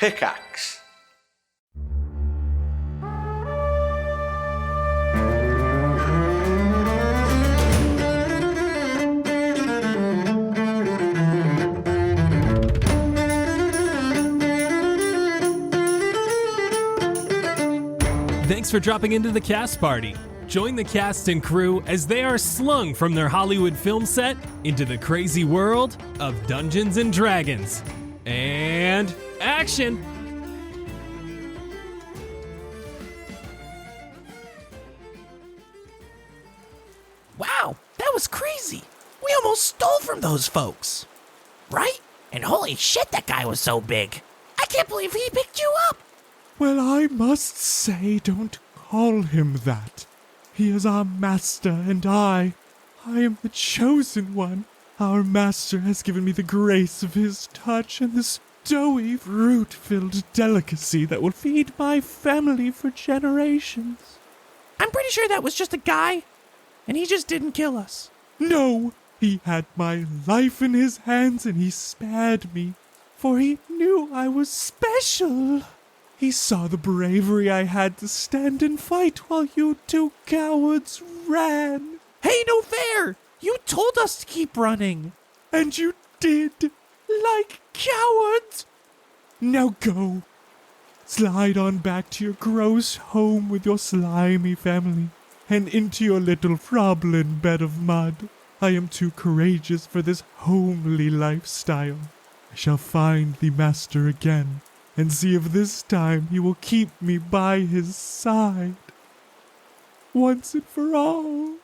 Pickaxe. Thanks for dropping into the cast party. Join the cast and crew as they are slung from their Hollywood film set into the crazy world of Dungeons and Dragons. And action! Wow, that was crazy. We almost stole from those folks. Right? And holy shit, that guy was so big. I can't believe he picked you up. Well, I must say, don't call him that. He is our master, and I am the chosen one. Our master has given me the grace of his touch and this doughy, fruit-filled delicacy that will feed my family for generations. I'm pretty sure that was just a guy, and he just didn't kill us. No, he had my life in his hands, and he spared me, for he knew I was special. He saw the bravery I had to stand and fight while you two cowards ran. Hey, no fair! You told us to keep running. And you did, like cowards. Now go. Slide on back to your gross home with your slimy family and into your little froblin bed of mud. I am too courageous for this homely lifestyle. I shall find the master again and see if this time he will keep me by his side. Once and for all.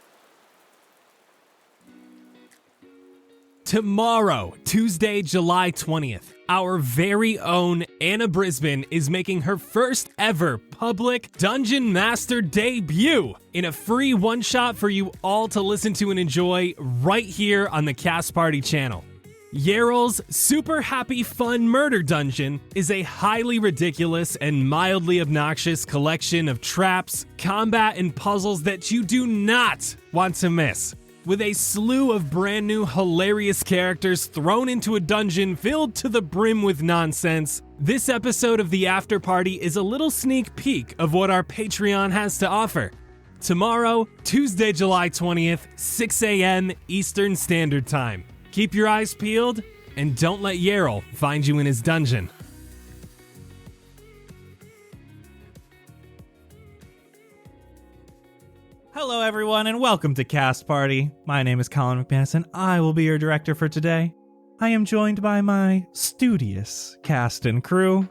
Tomorrow, Tuesday, July 20th, our very own Anna Brisbane is making her first ever public Dungeon Master debut in a free one-shot for you all to listen to and enjoy right here on the Cast Party channel. Yarrow's Super Happy Fun Murder Dungeon is a highly ridiculous and mildly obnoxious collection of traps, combat, and puzzles that you do not want to miss. With a slew of brand new hilarious characters thrown into a dungeon filled to the brim with nonsense, this episode of the After Party is a little sneak peek of what our Patreon has to offer. Tomorrow, Tuesday, July 20th, 6 a.m. Eastern Standard Time. Keep your eyes peeled, and don't let Yarrow find you in his dungeon. Hello, everyone, and welcome to Cast Party. My name is Colin McManus, and I will be your director for today. I am joined by my studious cast and crew,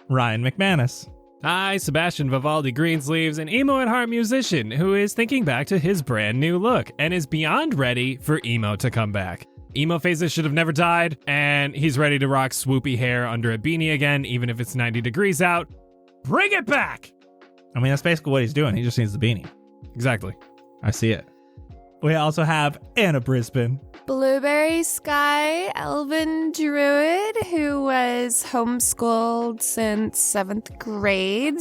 Ryan McManus. Hi, Sebastian Vivaldi Greensleeves, an emo at heart musician who is thinking back to his brand new look and is beyond ready for emo to come back. Emo phases should have never died, and he's ready to rock swoopy hair under a beanie again, even if it's 90 degrees out. Bring it back! I mean, that's basically what he's doing. He just needs the beanie. Exactly. I see it. We also have Anna Brisbane. Blueberry Sky Elven Druid who was homeschooled since 7th grade,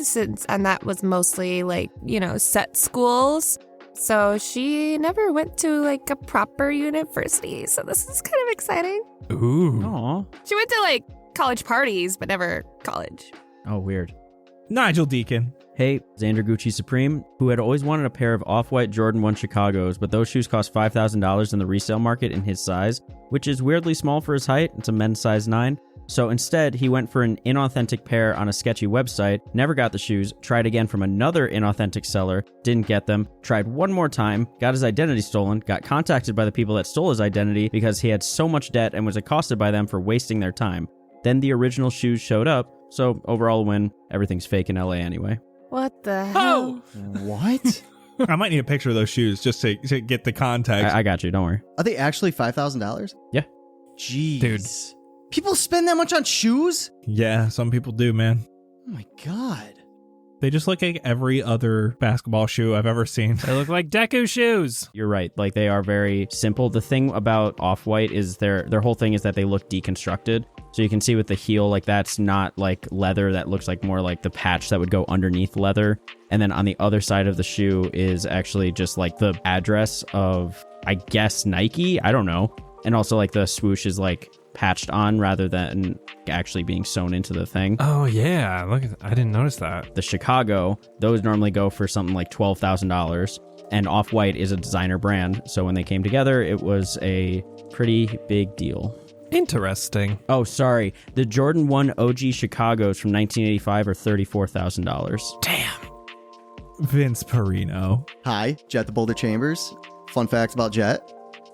and that was mostly set schools. So she never went to a proper university. So this is kind of exciting. Ooh. Aw. She went to college parties, but never college. Oh, weird. Nigel Deacon. Hey, Xander Gucci Supreme, who had always wanted a pair of off-white Jordan 1 Chicagos, but those shoes cost $5,000 in the resale market in his size, which is weirdly small for his height. It's a men's size 9. So instead, he went for an inauthentic pair on a sketchy website, never got the shoes, tried again from another inauthentic seller, didn't get them, tried one more time, got his identity stolen, got contacted by the people that stole his identity because he had so much debt and was accosted by them for wasting their time. Then the original shoes showed up, so overall win, everything's fake in LA anyway. What the hell? What? I might need a picture of those shoes just to get the context. I got you, don't worry. Are they actually $5,000? Yeah. Jeez. Dude. People spend that much on shoes? Yeah, some people do, man. Oh my God. They just look like every other basketball shoe I've ever seen. They look like Deku shoes. You're right. They are very simple. The thing about Off-White is their whole thing is that they look deconstructed. So you can see with the heel, that's not like leather. That looks like more like the patch that would go underneath leather. And then on the other side of the shoe is actually just the address of, I guess, Nike. I don't know. And also, like, the swoosh is, like, patched on rather than actually being sewn into the thing. Oh, yeah. Look, I didn't notice that. The Chicago, those normally go for something like $12,000. And Off-White is a designer brand. So when they came together, it was a pretty big deal. Interesting. Oh, sorry. The Jordan 1 OG Chicagos from 1985 are $34,000. Damn. Vince Perino. Hi, Jett the Boulder Chambers. Fun facts about Jett.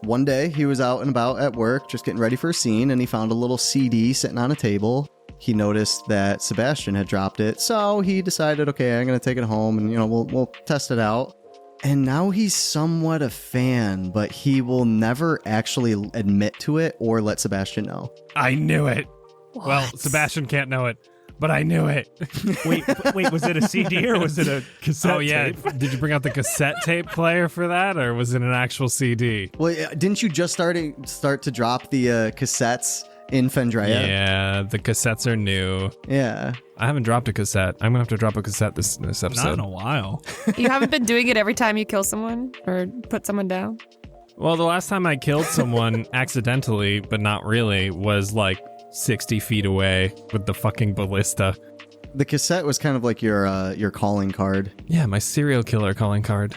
One day, he was out and about at work, just getting ready for a scene, and he found a little CD sitting on a table. He noticed that Sebastian had dropped it, so he decided, okay, I'm going to take it home, and, we'll test it out. And now he's somewhat a fan, but he will never actually admit to it or let Sebastian know. I knew it. What? Well, Sebastian can't know it, but I knew it. Wait, was it a CD or was it a cassette Oh, yeah. tape? Did you bring out the cassette tape player for that, or was it an actual CD? Well, didn't you just start to drop the cassettes in Fendrea? Yeah, the cassettes are new. Yeah. I haven't dropped a cassette. I'm going to have to drop a cassette this episode. Not in a while. You haven't been doing it every time you kill someone or put someone down? Well, the last time I killed someone accidentally, but not really, was like 60 feet away with the fucking ballista. The cassette was kind of like your calling card. Yeah, my serial killer calling card.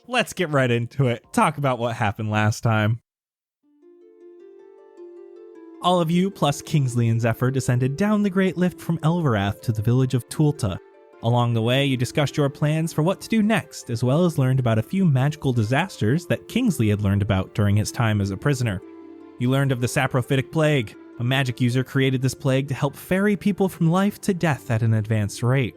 Let's get right into it. Talk about what happened last time. All of you, plus Kingsley and Zephyr, descended down the Great Lift from Elverath to the village of Tulta. Along the way, you discussed your plans for what to do next, as well as learned about a few magical disasters that Kingsley had learned about during his time as a prisoner. You learned of the saprophytic plague. A magic user created this plague to help ferry people from life to death at an advanced rate.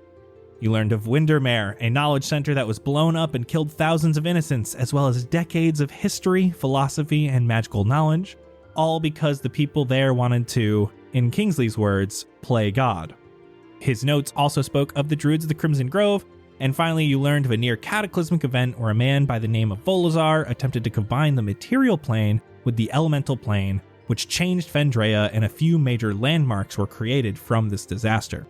You learned of Windermere, a knowledge center that was blown up and killed thousands of innocents, as well as decades of history, philosophy, and magical knowledge, all because the people there wanted to, in Kingsley's words, play God. His notes also spoke of the Druids of the Crimson Grove, and finally you learned of a near cataclysmic event where a man by the name of Volazar attempted to combine the material plane with the elemental plane, which changed Fendrea, and a few major landmarks were created from this disaster.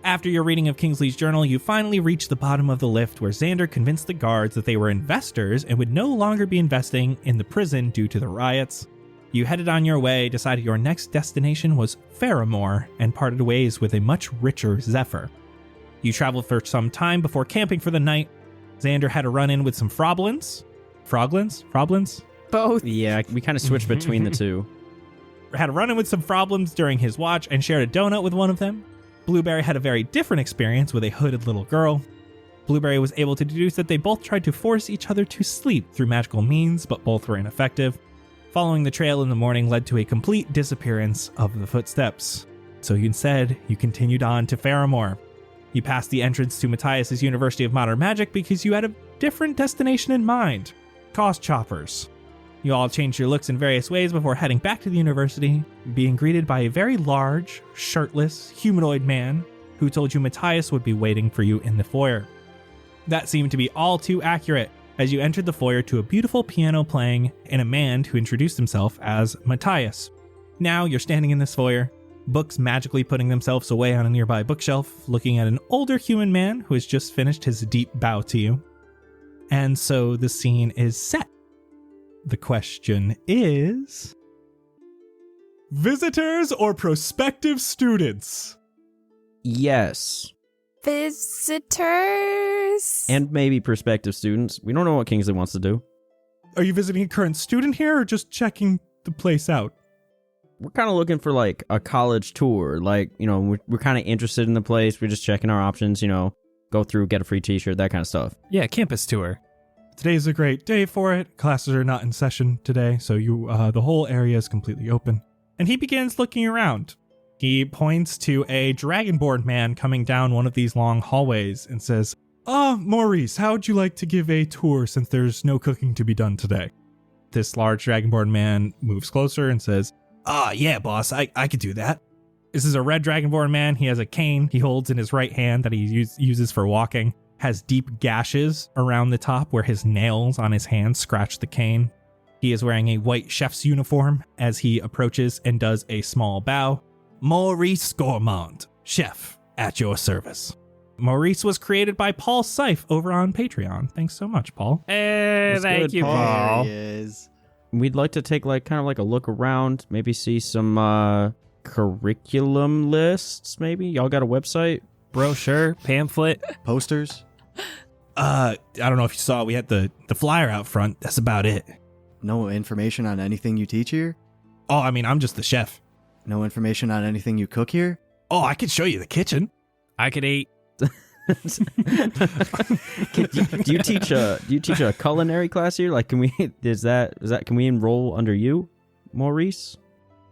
After your reading of Kingsley's journal, you finally reached the bottom of the lift where Xander convinced the guards that they were investors and would no longer be investing in the prison due to the riots. You headed on your way, decided your next destination was Faramore, and parted ways with a much richer Zephyr. You traveled for some time before camping for the night. Xander had a run-in with some Froglins? Both. Yeah, we kind of switched between the two. Had a run-in with some Froglins during his watch and shared a donut with one of them. Blueberry had a very different experience with a hooded little girl. Blueberry was able to deduce that they both tried to force each other to sleep through magical means, but both were ineffective. Following the trail in the morning led to a complete disappearance of the footsteps. So instead, you continued on to Faramore. You passed the entrance to Matthias' University of Modern Magic because you had a different destination in mind. Cost choppers. You all changed your looks in various ways before heading back to the university, being greeted by a very large, shirtless, humanoid man who told you Matthias would be waiting for you in the foyer. That seemed to be all too accurate, as you entered the foyer to a beautiful piano playing and a man who introduced himself as Matthias. Now you're standing in this foyer, books magically putting themselves away on a nearby bookshelf, looking at an older human man who has just finished his deep bow to you. And so the scene is set. The question is... Visitors or prospective students? Yes. Visitors? And maybe prospective students. We don't know what Kingsley wants to do. Are you visiting a current student here or just checking the place out? We're kind of looking for like a college tour. Like, we're kind of interested in the place. We're just checking our options, go through, get a free t-shirt, that kind of stuff. Yeah, campus tour. Today's a great day for it. Classes are not in session today, so the whole area is completely open. And he begins looking around. He points to a dragonborn man coming down one of these long hallways and says, Maurice, how would you like to give a tour since there's no cooking to be done today? This large dragonborn man moves closer and says, yeah, boss, I could do that. This is a red dragonborn man. He has a cane he holds in his right hand that he uses for walking. Has deep gashes around the top where his nails on his hands scratch the cane. He is wearing a white chef's uniform as he approaches and does a small bow. Maurice Gourmand, chef, at your service. Maurice was created by Paul Seif over on Patreon. Thanks so much, Paul. Hey, That's thank good, you, Paul. Paul. There he is. We'd like to take kind of a look around, maybe see some curriculum lists, maybe. Y'all got a website? Brochure, pamphlet. Posters? I don't know if you saw, we had the flyer out front. That's about it. No information on anything you teach here? Oh, I mean, I'm just the chef. No information on anything you cook here? Oh, I could show you the kitchen. I could eat. Do you teach a culinary class here? Like, can we can we enroll under you, Maurice?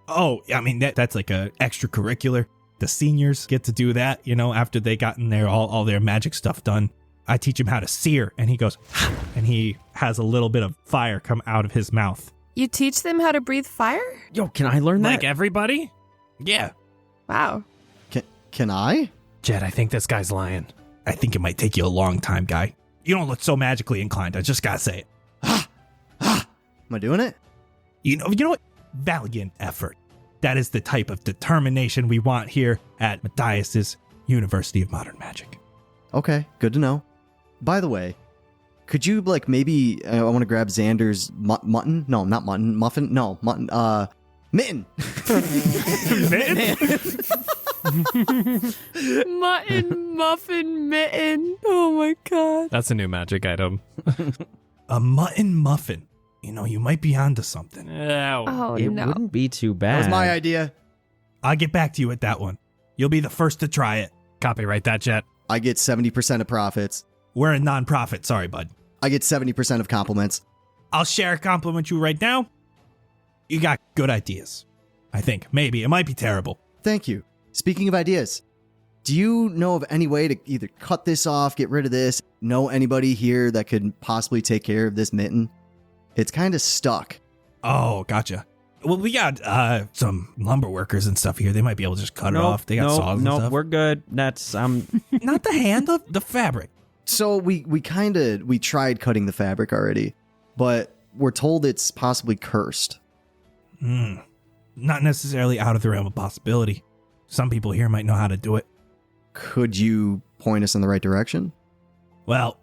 Oh, I mean, that's like a extracurricular. The seniors get to do that, after they gotten their all their magic stuff done. I teach him how to sear, and he goes, and he has a little bit of fire come out of his mouth. You teach them how to breathe fire? Yo, can I learn that? Like everybody? Yeah. Wow. Can I? Jett, I think this guy's lying. I think it might take you a long time, guy. You don't look so magically inclined. I just gotta say it. Am I doing it? You know what? Valiant effort. That is the type of determination we want here at Matthias's University of Modern Magic. Okay, good to know. By the way, could you maybe I want to grab Xander's mutton? No, not mutton. Muffin? No, mutton. Mitten. Mutton, muffin, mitten. Oh my god. That's a new magic item. A mutton muffin. You might be onto something. Ow. Oh It no. wouldn't be too That bad. was my idea. I'll get back to you with that one. You'll be the first to try it. Copyright that, Jett. I get 70% of profits. We're a non-profit. Sorry, bud. I get 70% of compliments. I'll share a compliment you right now. You got good ideas. I think. Maybe. It might be terrible. Thank you. Speaking of ideas, do you know of any way to either cut this off, get rid of this, know anybody here that could possibly take care of this mitten? It's kind of stuck. Oh, gotcha. Well, we got some lumber workers and stuff here. They might be able to just cut it off. They got saws and stuff. We're good. That's Not the handle, the fabric. So we tried cutting the fabric already, but we're told it's possibly cursed. Not necessarily out of the realm of possibility. Some people here might know how to do it. Could you point us in the right direction? Well,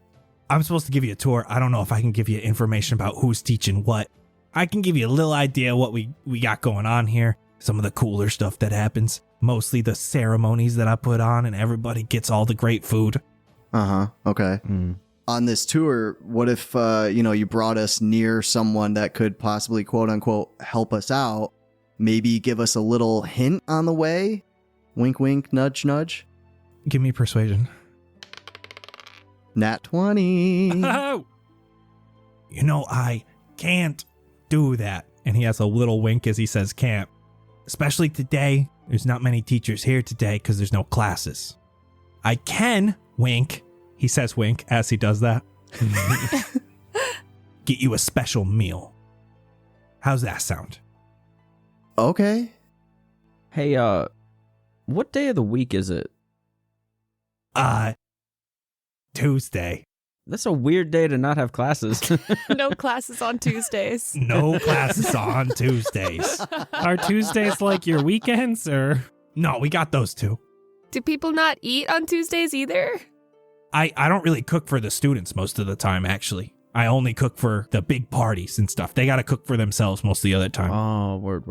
I'm supposed to give you a tour. I don't know if I can give you information about who's teaching what. I can give you a little idea what we got going on here. Some of the cooler stuff that happens. Mostly the ceremonies that I put on and everybody gets all the great food. Uh-huh. Okay. On this tour, what if, you brought us near someone that could possibly, quote unquote, help us out? Maybe give us a little hint on the way? Wink, wink, nudge, nudge. Give me persuasion. Nat 20. Oh! I can't do that. And he has a little wink as he says can't. Especially today. There's not many teachers here today because there's no classes. I can wink. He says wink as he does that. Get you a special meal. How's that sound? Okay. Hey, what day of the week is it? Tuesday. That's a weird day to not have classes. No classes on Tuesdays. No classes on Tuesdays. Are Tuesdays like your weekends, or? No, we got those too. Do people not eat on Tuesdays either? I don't really cook for the students most of the time, actually. I only cook for the big parties and stuff. They got to cook for themselves most of the other time. Oh, word.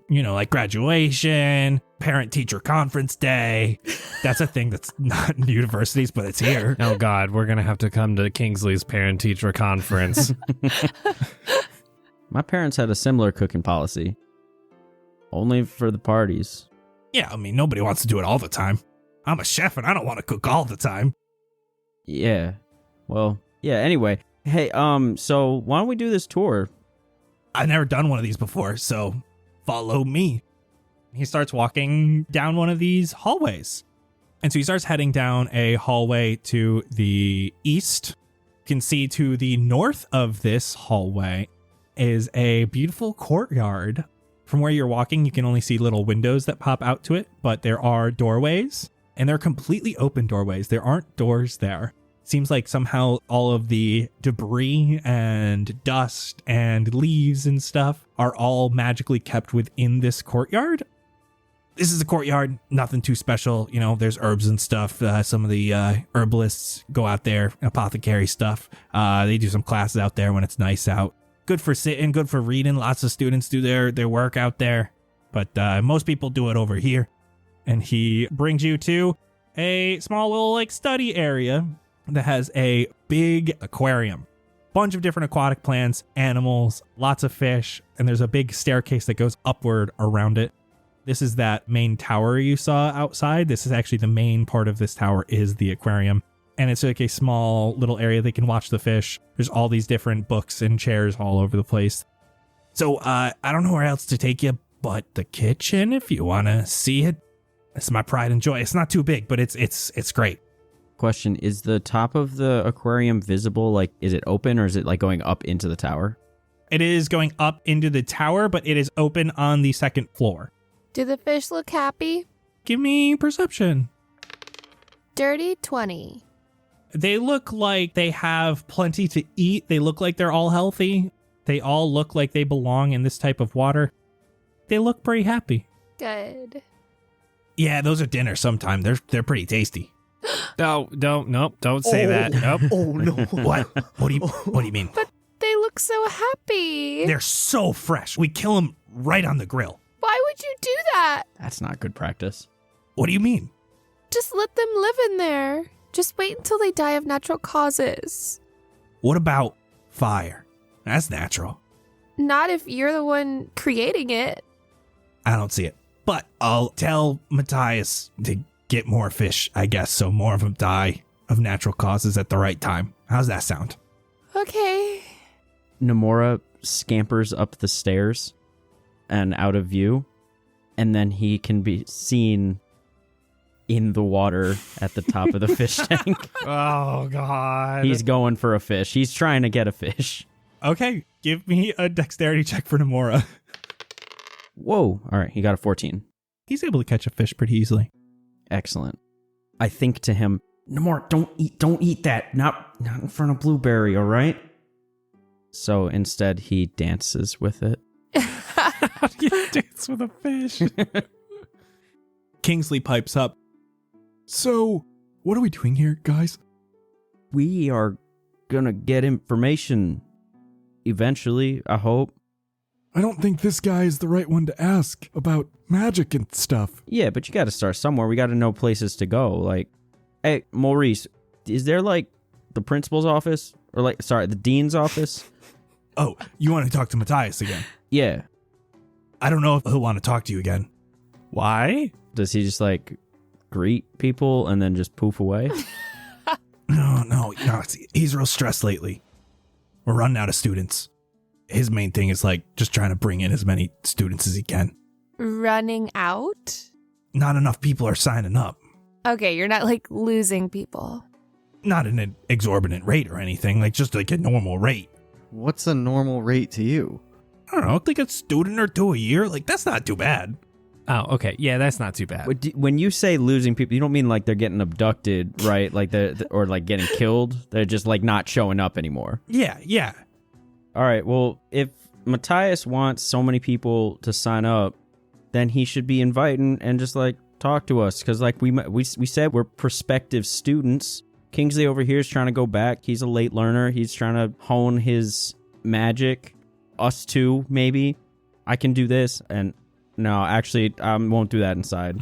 Like graduation, parent-teacher conference day. That's a thing that's not in universities, but it's here. Oh God, we're gonna have to come to Kingsley's parent-teacher conference. My parents had a similar cooking policy. Only for the parties. Yeah, nobody wants to do it all the time. I'm a chef and I don't want to cook all the time. Yeah. Well, yeah, anyway. Hey, so why don't we do this tour? I've never done one of these before, so follow me. He starts walking down one of these hallways. And so he starts heading down a hallway to the east. You can see to the north of this hallway is a beautiful courtyard. From where you're walking, you can only see little windows that pop out to it, but there are doorways, and they're completely open doorways. There aren't doors there. Seems like somehow all of the debris and dust and leaves and stuff are all magically kept within this courtyard. This is a courtyard, nothing too special. You know, there's herbs and stuff. Some of the herbalists go out there, apothecary stuff. They do some classes out there when it's nice out. Good for sitting, good for reading. Lots of students do their work out there. But most people do it over here. And he brings you to a small little like study area that has a big aquarium. Bunch of different aquatic plants, animals, lots of fish, and there's a big staircase that goes upward around it. This is that main tower you saw outside. This is actually the main part of this tower is the aquarium. And it's like a small little area they can watch the fish. There's all these different books and chairs all over the place. So I don't know where else to take you, but the kitchen, if you want to see it. It's my pride and joy. It's not too big, but it's great. Question, is the top of the aquarium visible? Like, is it open or is it like going up into the tower? It is going up into the tower, but it is open on the second floor. Do the fish look happy? Give me perception. Dirty 20. They look like they have plenty to eat. They look like they're all healthy. They all look like they belong in this type of water. They look pretty happy. Good. Yeah, those are dinner sometime. They're pretty tasty. Nope, don't say that. Nope. Oh no! What? What do you mean? But they look so happy. They're so fresh. We kill them right on the grill. Why would you do that? That's not good practice. What do you mean? Just let them live in there. Just wait until they die of natural causes. What about fire? That's natural. Not if you're the one creating it. I don't see it. But I'll tell Matthias to get more fish, I guess, so more of them die of natural causes at the right time. How's that sound? Okay. Nomura scampers up the stairs and out of view, and then he can be seen in the water at the top of the fish tank. Oh, God. He's going for a fish. He's trying to get a fish. Okay, give me a dexterity check for Nomura. Whoa. All right, he got a 14. He's able to catch a fish pretty easily. Excellent. I think to him, Nomura, don't eat that. Not in front of Blueberry, all right? So instead, he dances with it. How do you dance with a fish? Kingsley pipes up. So, what are we doing here, guys? We are gonna get information eventually, I hope. I don't think this guy is the right one to ask about magic and stuff. Yeah, but you gotta start somewhere. We gotta know places to go. Like, hey, Maurice, is there like the principal's office? Or like, sorry, the dean's office? Oh, you want to talk to Matthias again? Yeah. I don't know if he'll want to talk to you again. Why? Does he just like greet people and then just poof away? No, he's real stressed lately. We're running out of students. His main thing is like just trying to bring in as many students as he can. Running out? Not enough people are signing up. Okay, you're not like losing people. Not at an exorbitant rate or anything, like just like a normal rate. What's a normal rate to you? I don't know, like a student or two a year. Like that's not too bad. Oh, okay. Yeah, that's not too bad. When you say losing people, you don't mean like they're getting abducted, right? Like or like getting killed. They're just like not showing up anymore. Yeah. All right. Well, if Matthias wants so many people to sign up, then he should be inviting and just like talk to us. Because like we said, we're prospective students. Kingsley over here is trying to go back. He's a late learner. He's trying to hone his magic. Us too, maybe. I can do this. And no, actually, I won't do that inside.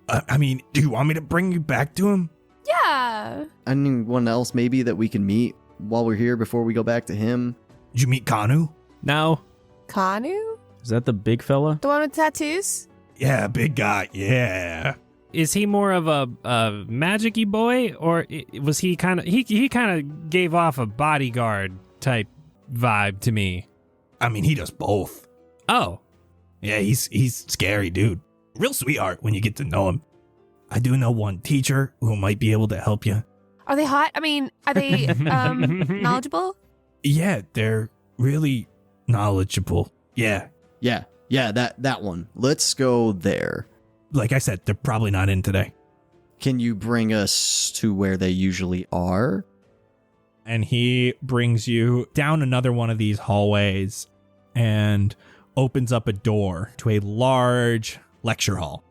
I mean, do you want me to bring you back to him? Yeah. Anyone else maybe that we can meet while we're here before we go back to him? Did you meet Kanu? No. Kanu? Is that the big fella? The one with tattoos? Yeah, big guy. Yeah. Is he more of a magic-y boy, or was he kind of he kind of gave off a bodyguard type vibe to me? I mean, he does both. Oh. Yeah, he's scary, dude. Real sweetheart when you get to know him. I do know one teacher who might be able to help you. Are they hot? I mean, are they knowledgeable? Yeah, they're really knowledgeable. Yeah. Yeah, that one. Let's go there. Like I said, they're probably not in today. Can you bring us to where they usually are? And he brings you down another one of these hallways. And opens up a door to a large lecture hall.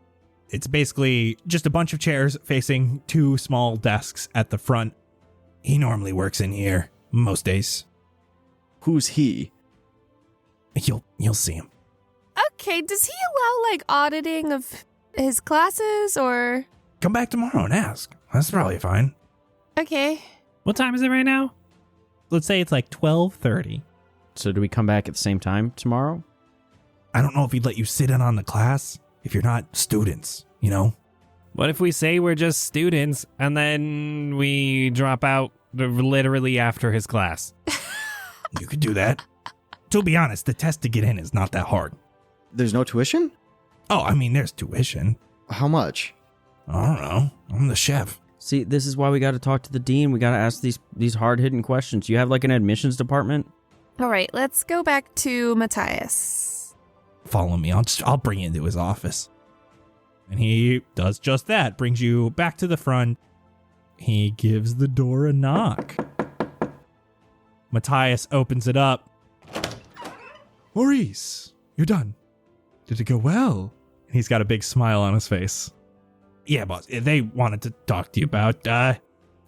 It's basically just a bunch of chairs facing 2 small desks at the front. He normally works in here most days. Who's he? You'll see him. Okay, does he allow like auditing of his classes or? Come back tomorrow and ask. That's probably fine. Okay. What time is it right now? Let's say it's like 12:30. So do we come back at the same time tomorrow? I don't know if he'd let you sit in on the class if you're not students, you know? What if we say we're just students and then we drop out literally after his class? You could do that. To be honest, the test to get in is not that hard. There's no tuition? Oh, I mean, there's tuition. How much? I don't know. I'm the chef. See, this is why we got to talk to the dean. We got to ask these hard-hitting questions. You have like an admissions department? All right, let's go back to Matthias. Follow me. I'll bring you into his office. And he does just that. Brings you back to the front. He gives the door a knock. Matthias opens it up. Maurice, you're done. Did it go well? And he's got a big smile on his face. Yeah, boss. They wanted to talk to you about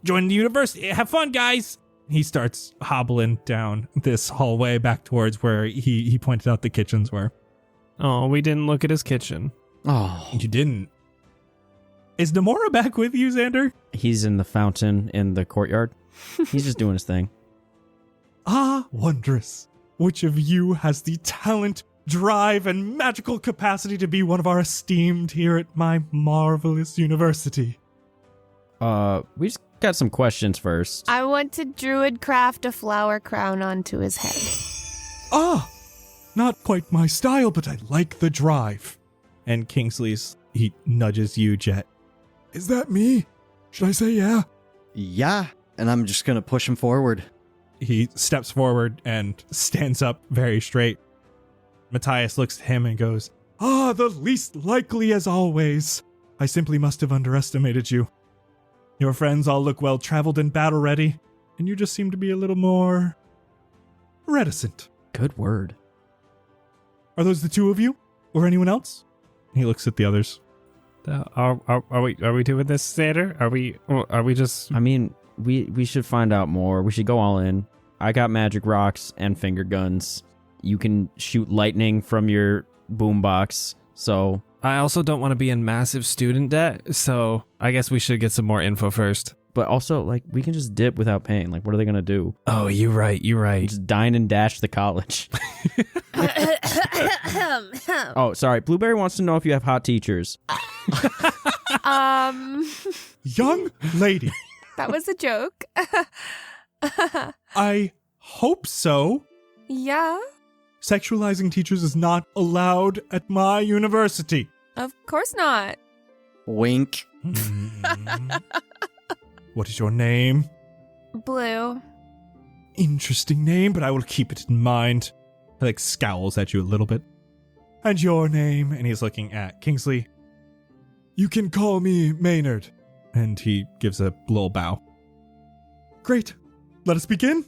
joining the university. Have fun, guys. He starts hobbling down this hallway back towards where he pointed out the kitchens were. Oh, we didn't look at his kitchen. Oh, You didn't. Is Namora back with you, Xander? He's in the fountain in the courtyard. He's just doing his thing. Ah, wondrous. Which of you has the talent, drive, and magical capacity to be one of our esteemed here at my marvelous university? We just got some questions first. I want to druid craft a flower crown onto his head. Ah, not quite my style, but I like the drive. And he nudges you, Jett. Is that me? Should I say yeah? yeah. And I'm just going to push him forward. He steps forward and stands up very straight. Matthias looks at him and goes, Ah, the least likely as always. I simply must have underestimated you. Your friends all look well traveled and battle ready, and you just seem to be a little more reticent. Good word. Are those the 2 of you? Or anyone else? he looks at the others. Are we doing this, Xander? Are we just? I mean, we should find out more. We should go all in. I got magic rocks and finger guns. You can shoot lightning from your boombox. So I also don't want to be in massive student debt, so I guess we should get some more info first. but also, like, we can just dip without paying. Like, what are they going to do? Oh, you're right. Just dine and dash the college. Oh, sorry. Blueberry wants to know if you have hot teachers. Young lady, That was a joke. I hope so. Yeah, Sexualizing teachers is not allowed at my university. of course not. Wink. What is your name? Blue. Interesting name, but I will keep it in mind. He, like, scowls at you a little bit. And your name? And he's looking at Kingsley, You can call me Maynard. and he gives a little bow. Great. Let us begin.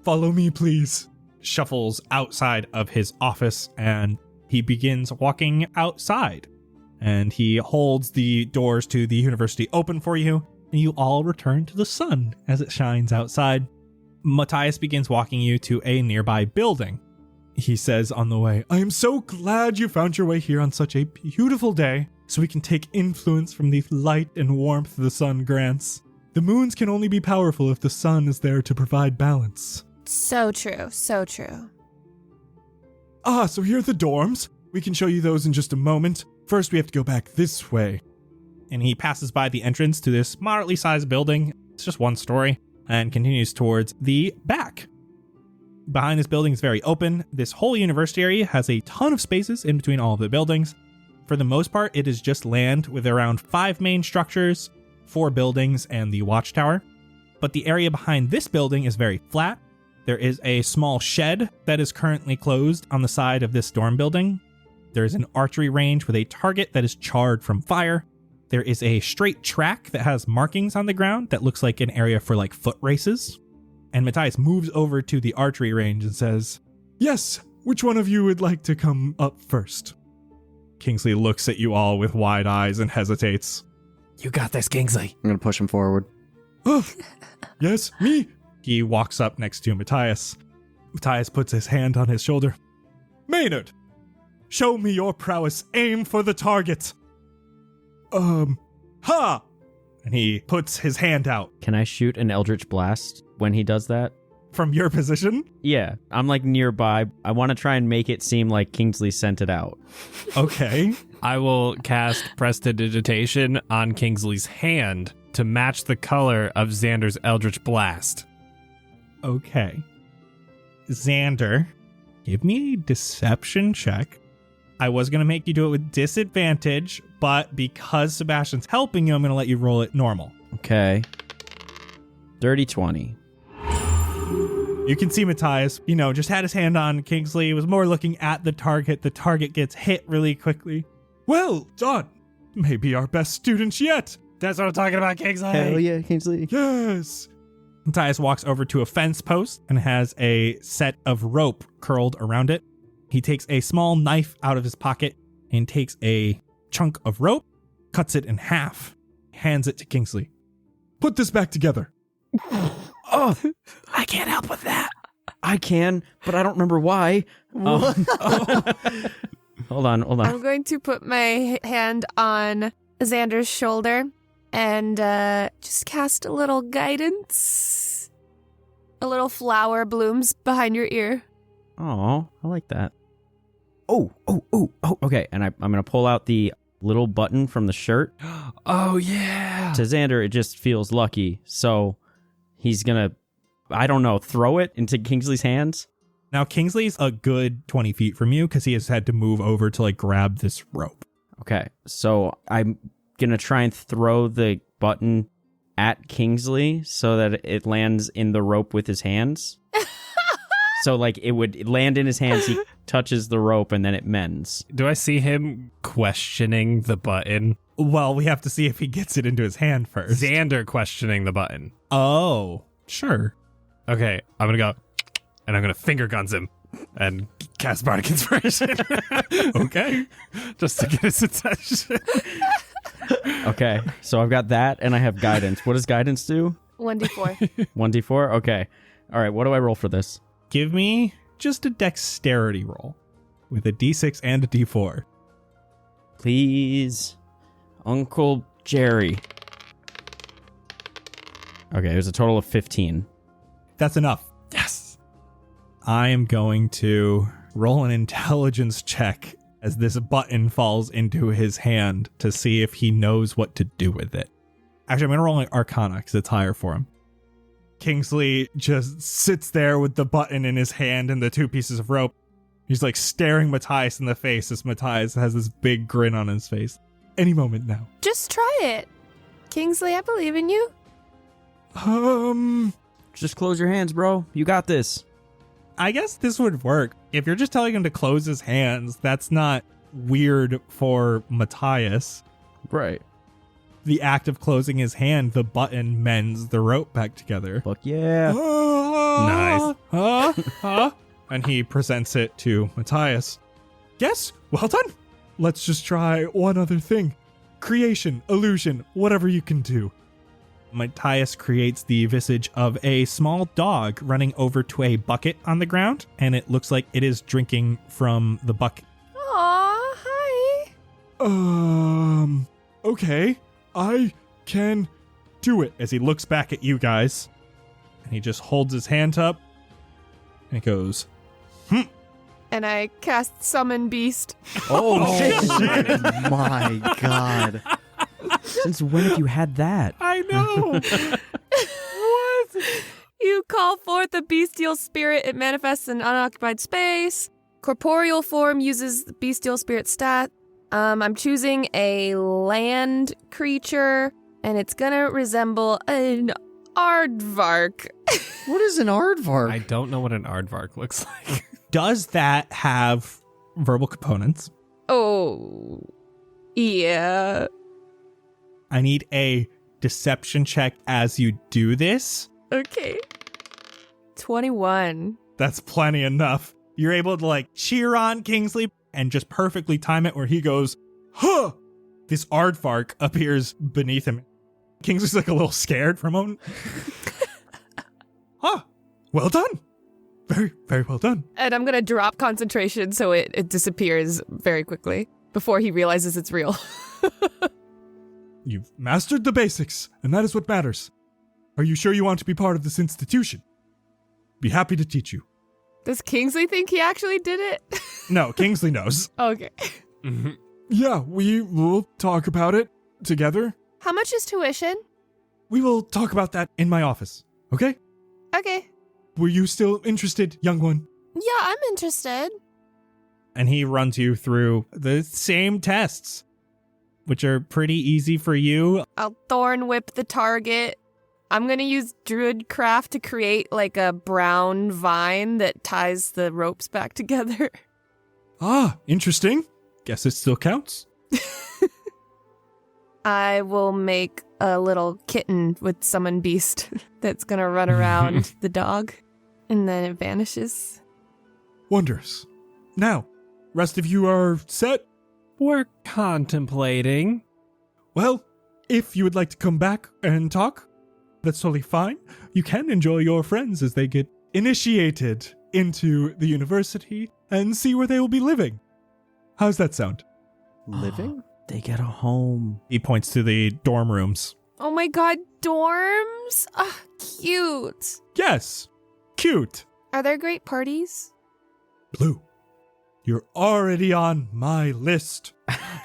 Follow me, please. Shuffles outside of his office, and he begins walking outside. And he holds the doors to the university open for you, and you all return to the sun as it shines outside. Matthias begins walking you to a nearby building. He says on the way, I am so glad you found your way here on such a beautiful day, so we can take influence from the light and warmth the sun grants. The moons can only be powerful if the sun is there to provide balance. So true. So true. Ah, so here are the dorms. We can show you those in just a moment. First, we have to go back this way. And he passes by the entrance to this moderately sized building. It's just one story, and continues towards the back. Behind this building is very open. This whole university area has a ton of spaces in between all of the buildings. For the most part, it is just land with around 5 main structures, 4 buildings, and the watchtower. But the area behind this building is very flat. There is a small shed that is currently closed on the side of this dorm building. There is an archery range with a target that is charred from fire. There is a straight track that has markings on the ground that looks like an area for like foot races. And Matthias moves over to the archery range and says, Yes, which one of you would like to come up first? Kingsley looks at you all with wide eyes and hesitates. You got this, Kingsley. I'm going to push him forward. Oh, yes, me. He walks up next to Matthias. Matthias puts his hand on his shoulder. Maynard, show me your prowess. Aim for the target. Ha! And he puts his hand out. Can I shoot an Eldritch Blast when he does that? From your position? Yeah, I'm like nearby. I want to try and make it seem like Kingsley sent it out. Okay. I will cast Prestidigitation on Kingsley's hand to match the color of Xander's Eldritch Blast. Okay. Xander, give me a deception check. I was going to make you do it with disadvantage, but because Sebastian's helping you, I'm going to let you roll it normal. Okay. Dirty 20. You can see Matthias, just had his hand on Kingsley. He was more looking at the target. The target gets hit really quickly. Well done. Maybe our best students yet. That's what I'm talking about, Kingsley. Hell yeah, Kingsley. Yes. Matthias walks over to a fence post and has a set of rope curled around it. He takes a small knife out of his pocket and takes a chunk of rope, cuts it in half, hands it to Kingsley. Put this back together. Oh, I can't help with that. I can, but I don't remember why. Hold on. I'm going to put my hand on Xander's shoulder and just cast a little guidance. A little flower blooms behind your ear. Oh, I like that. Oh. Okay, and I'm going to pull out the little button from the shirt. Oh, yeah. To Xander, it just feels lucky, so he's going to, I don't know, throw it into Kingsley's hands. Now, Kingsley's a good 20 feet from you because he has had to move over to grab this rope. Okay, so I'm going to try and throw the button at Kingsley so that it lands in the rope with his hands. So, it would land in his hands, he touches the rope, and then it mends. Do I see him questioning the button? Well, we have to see if he gets it into his hand first. Xander questioning the button. Oh, sure. Okay, I'm going to go, and I'm going to finger guns him and cast Bardic Inspiration. Okay. Just to get his attention. Okay, so I've got that, and I have guidance. What does guidance do? 1d4. 1d4? Okay. All right, what do I roll for this? Give me just a dexterity roll with a d6 and a d4. Please, Uncle Jerry. Okay, it was a total of 15. That's enough. Yes. I am going to roll an intelligence check as this button falls into his hand to see if he knows what to do with it. Actually, I'm going to roll an Arcana because it's higher for him. Kingsley just sits there with the button in his hand and the two pieces of rope. He's staring Matthias in the face as Matthias has this big grin on his face. Any moment now. Just try it. Kingsley, I believe in you. Just close your hands, bro. You got this. I guess this would work. If you're just telling him to close his hands, that's not weird for Matthias. Right. The act of closing his hand, the button mends the rope back together. Fuck yeah. Nice. And he presents it to Matthias. Yes, well done. Let's just try one other thing. Creation, illusion, whatever you can do. Matthias creates the visage of a small dog running over to a bucket on the ground, and it looks like it is drinking from the bucket. Aw, hi. Okay. I can do it. As he looks back at you guys, and he just holds his hand up, and he goes, And I cast Summon Beast. Oh, shit. My God. Since when have you had that? I know. What? You call forth a bestial spirit. It manifests in unoccupied space. Corporeal form uses the bestial spirit stat. I'm choosing a land creature, and it's gonna resemble an aardvark. What is an aardvark? I don't know what an aardvark looks like. Does that have verbal components? Oh, yeah. I need a deception check as you do this. Okay. 21. That's plenty enough. You're able to like cheer on Kingsley and just perfectly time it where he goes, huh! This aardvark appears beneath him. Kingsley's like a little scared for a moment. Huh. Well done. Very, very well done. And I'm going to drop concentration so it disappears very quickly before he realizes it's real. You've mastered the basics, and that is what matters. Are you sure you want to be part of this institution? Be happy to teach you. Does Kingsley think he actually did it? No, Kingsley knows. Okay. Yeah, we will talk about it together. How much is tuition? We will talk about that in my office, okay? Okay. Were you still interested, young one? Yeah, I'm interested. And he runs you through the same tests, which are pretty easy for you. I'll thorn whip the target. I'm going to use Druidcraft to create like a brown vine that ties the ropes back together. Ah, interesting. Guess it still counts. I will make a little kitten with summon beast that's going to run around the dog, and then it vanishes. Wondrous. Now, rest of you are set? We're contemplating. Well, if you would like to come back and talk, that's totally fine. You can enjoy your friends as they get initiated into the university and see where they will be living. How's that sound? Living? They get a home. He points to the dorm rooms. Oh my god, dorms? Ah, cute. Yes. Cute. Are there great parties? Blue. You're already on my list.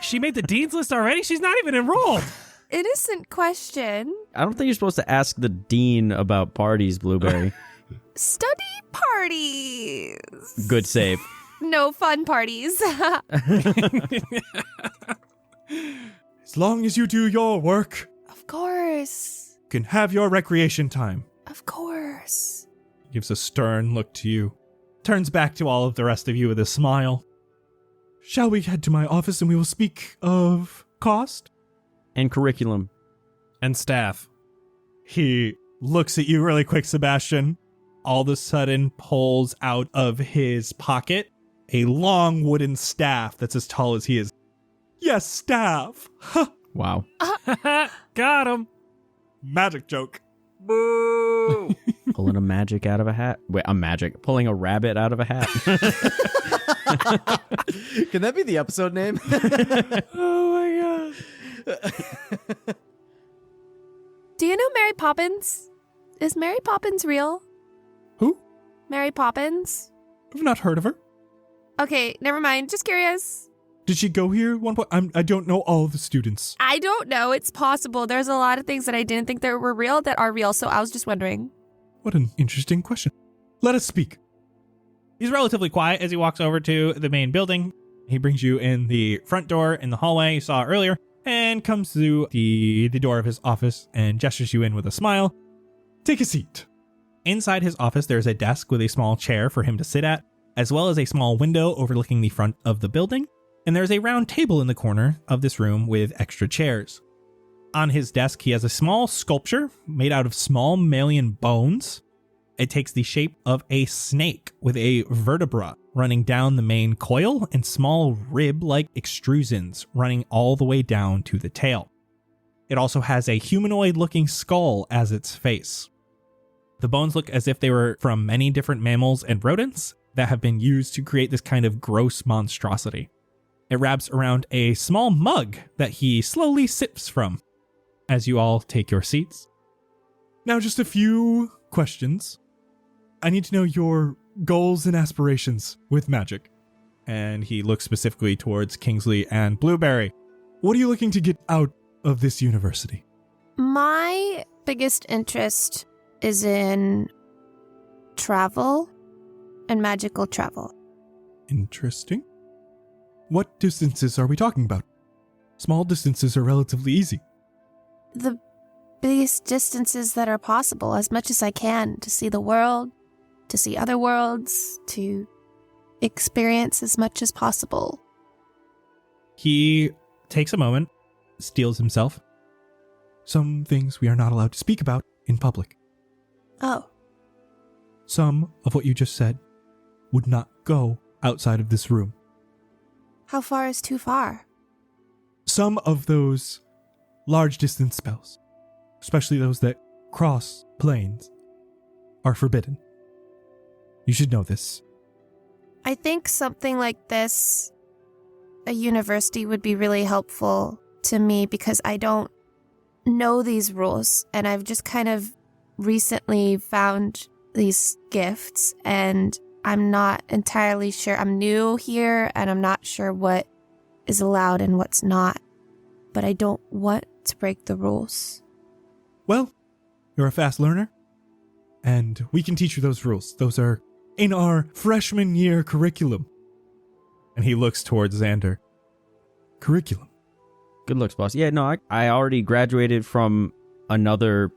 She made the dean's list already? She's not even enrolled. Innocent question. I don't think you're supposed to ask the dean about parties, Blueberry. Study parties. Good save. No fun parties. As long as you do your work, Of course. you can have your recreation time. Of course. Gives a stern look to you. Turns back to all of the rest of you with a smile. Shall we head to my office and we will speak of cost? And curriculum. And staff. He looks at you really quick, Sebastian. All of a sudden pulls out of his pocket a long wooden staff that's as tall as he is. Yes, staff. Ha! Wow. Got him. Magic joke. Boo. Pulling a magic out of a hat. Wait, pulling a rabbit out of a hat. Can that be the episode name? Oh my god. Do you know Mary Poppins? Is Mary Poppins real? Who? Mary Poppins? I've not heard of her. Okay, never mind. Just curious. Did she go here at one point? I don't know all the students. I don't know. It's possible. There's a lot of things that I didn't think that were real that are real, so I was just wondering. What an interesting question. Let us speak. He's relatively quiet as he walks over to the main building. He brings you in the front door in the hallway you saw earlier and comes to the door of his office and gestures you in with a smile. Take a seat. Inside his office, there's a desk with a small chair for him to sit at, as well as a small window overlooking the front of the building. And there's a round table in the corner of this room with extra chairs. On his desk, he has a small sculpture made out of small mammalian bones. It takes the shape of a snake with a vertebra running down the main coil and small rib-like extrusions running all the way down to the tail. It also has a humanoid-looking skull as its face. The bones look as if they were from many different mammals and rodents that have been used to create this kind of gross monstrosity. It wraps around a small mug that he slowly sips from as you all take your seats. Now, just a few questions. I need to know your goals and aspirations with magic. And he looks specifically towards Kingsley and Blueberry. What are you looking to get out of this university? My biggest interest is in travel and magical travel. Interesting. What distances are we talking about? Small distances are relatively easy. The biggest distances that are possible, as much as I can, to see the world, to see other worlds, to experience as much as possible. He takes a moment, steels himself. Some things we are not allowed to speak about in public. Oh. Some of what you just said would not go outside of this room. How far is too far? Some of those large distance spells, especially those that cross planes, are forbidden. You should know this. I think something like this, a university, would be really helpful to me because I don't know these rules and I've just kind of recently found these gifts and I'm not entirely sure. I'm new here and I'm not sure what is allowed and what's not, but I don't want to break the rules. Well, you're a fast learner, and we can teach you those rules. Those are in our freshman year curriculum. And he looks towards Xander. Curriculum. Good looks, boss. Yeah, no, I already graduated from another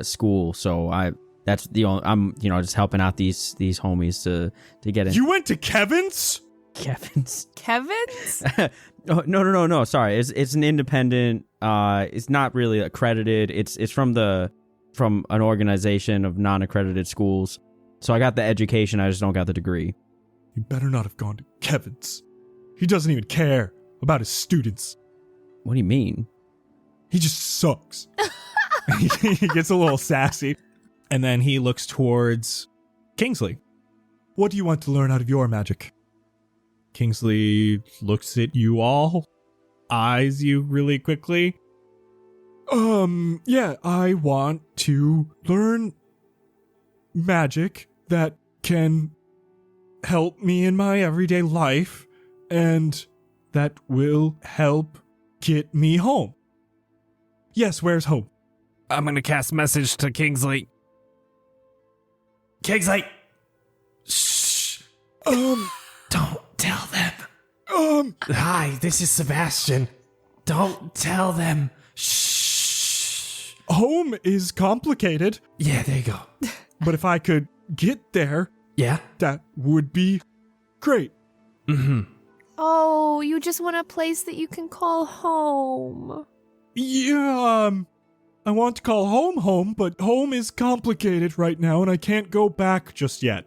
school, so that's the only, I'm just helping out these homies to get in. You went to Kevin's? Kevin's? Oh, No. Sorry, it's an independent. It's not really accredited. It's from an organization of non-accredited schools. So I got the education. I just don't got the degree. You better not have gone to Kevin's. He doesn't even care about his students. What do you mean? He just sucks. He gets a little sassy. And then he looks towards Kingsley. What do you want to learn out of your magic? Kingsley looks at you all, eyes you really quickly. Yeah, I want to learn magic that can help me in my everyday life and that will help get me home. Yes, where's home? I'm going to cast message to Kingsley. Kingsley! Shh! Don't tell them. Hi, this is Sebastian. Don't tell them. Shh. Home is complicated. Yeah, there you go. But if I could get there, Yeah? that would be great. Mm-hmm. Oh, you just want a place that you can call home. Yeah, I want to call home, but home is complicated right now and I can't go back just yet.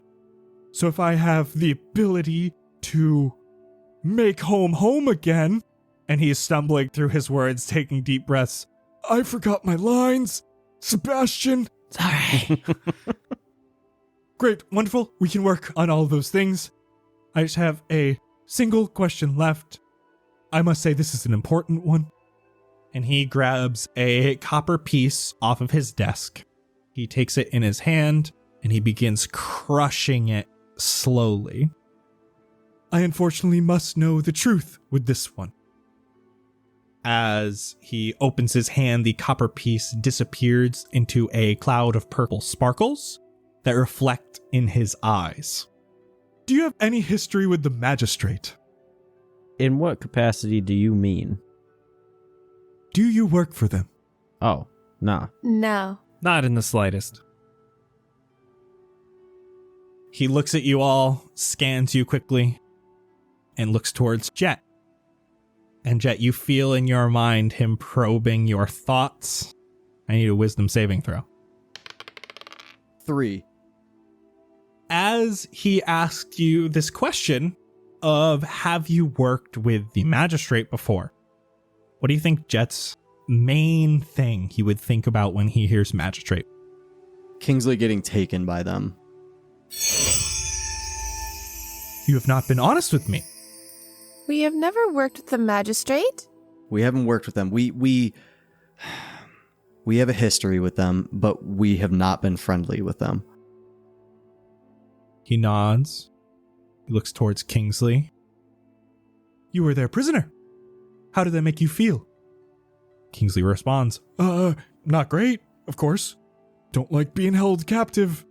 So if I have the ability to make home again, And he is stumbling through his words, taking deep breaths. I forgot my lines. Sebastian. Sorry. Great, wonderful. We can work on all of those things. I just have a single question left. I must say this is an important one. And he grabs a copper piece off of his desk. He takes it in his hand and he begins crushing it slowly. I unfortunately must know the truth with this one. As he opens his hand, the copper piece disappears into a cloud of purple sparkles that reflect in his eyes. Do you have any history with the magistrate? In what capacity do you mean? Do you work for them? Oh, nah. No. Not in the slightest. He looks at you all, scans you quickly, and looks towards Jett. And Jett, you feel in your mind him probing your thoughts. I need a wisdom saving throw. 3. As he asked you this question of have you worked with the magistrate before? What do you think Jett's main thing he would think about when he hears magistrate? Kingsley getting taken by them. You have not been honest with me. We have never worked with the magistrate. We haven't worked with them. We have a history with them, but we have not been friendly with them. He nods. He looks towards Kingsley. You were their prisoner. How did that make you feel? Kingsley responds, Not great, of course. Don't like being held captive.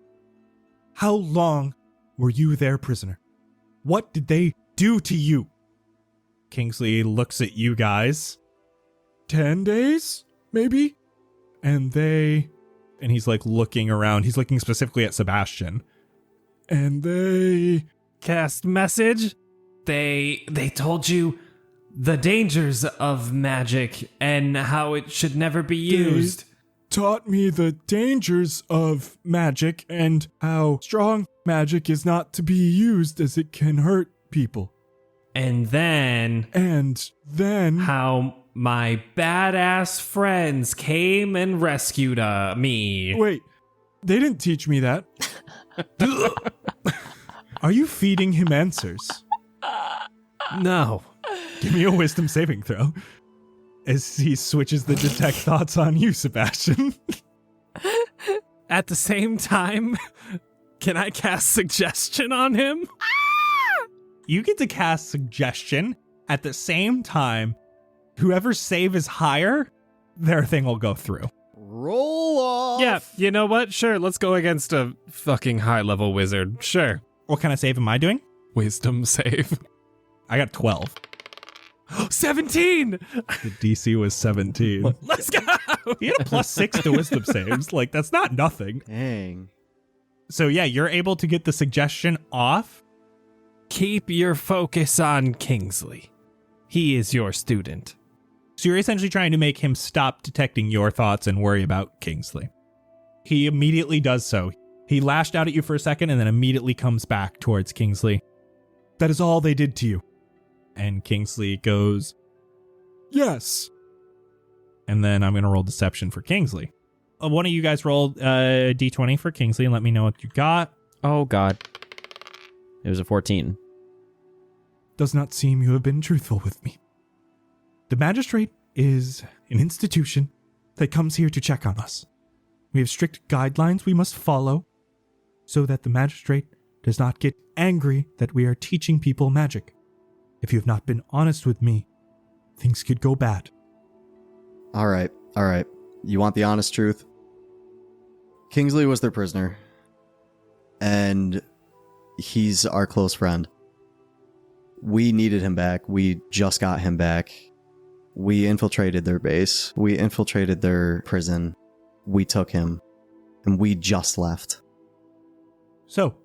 How long were you their prisoner? What did they do to you? Kingsley looks at you guys. 10 days, maybe? And he's like looking around. He's looking specifically at Sebastian. And they... Cast message. They told you the dangers of magic and how it should never be used. taught me the dangers of magic and how strong magic is not to be used as it can hurt people. And then How my badass friends came and rescued me. Wait, they didn't teach me that. Are you feeding him answers? No. Give me a wisdom saving throw. As he switches the detect thoughts on you, Sebastian. At the same time, can I cast suggestion on him? You get to cast suggestion at the same time. Whoever's save is higher, their thing will go through. Roll off. Yeah, you know what? Sure, let's go against a fucking high-level wizard. Sure. What kind of save am I doing? Wisdom save. I got 12. 17! The DC was 17. Let's go! He had a +6 to wisdom saves. Like, that's not nothing. Dang. So yeah, you're able to get the suggestion off. Keep your focus on Kingsley. He is your student. So you're essentially trying to make him stop detecting your thoughts and worry about Kingsley. He immediately does so. He lashed out at you for a second and then immediately comes back towards Kingsley. That is all they did to you. And Kingsley goes, Yes. and then I'm going to roll deception for Kingsley. One of you guys roll D20 for Kingsley and let me know what you got. Oh, God. It was a 14. Does not seem you have been truthful with me. The magistrate is an institution that comes here to check on us. We have strict guidelines we must follow so that the magistrate does not get angry that we are teaching people magic. If you have not been honest with me, things could go bad. All right. You want the honest truth? Kingsley was their prisoner. And he's our close friend. We needed him back. We just got him back. We infiltrated their base. We infiltrated their prison. We took him. And we just left. So,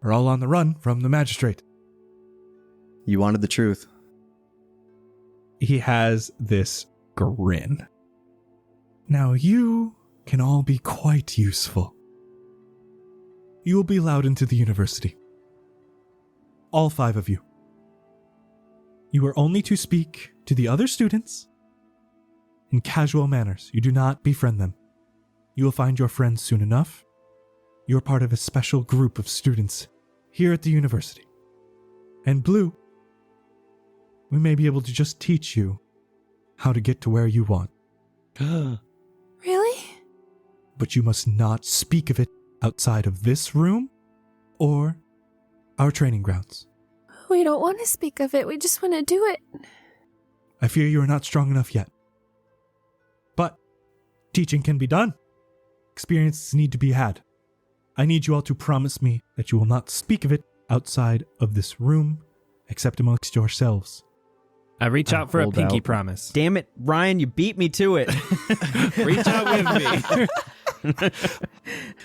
we're all on the run from the magistrate. You wanted the truth. He has this grin. Now you can all be quite useful. You will be allowed into the university. All 5 of you. You are only to speak to the other students in casual manners. You do not befriend them. You will find your friends soon enough. You are part of a special group of students here at the university. And Blue, we may be able to just teach you how to get to where you want. Really? But you must not speak of it outside of this room or our training grounds. We don't want to speak of it. We just want to do it. I fear you are not strong enough yet. But teaching can be done. Experiences need to be had. I need you all to promise me that you will not speak of it outside of this room, except amongst yourselves. I reach out for a hold pinky out. promise. Damn it, Ryan, you beat me to it. Reach out with me.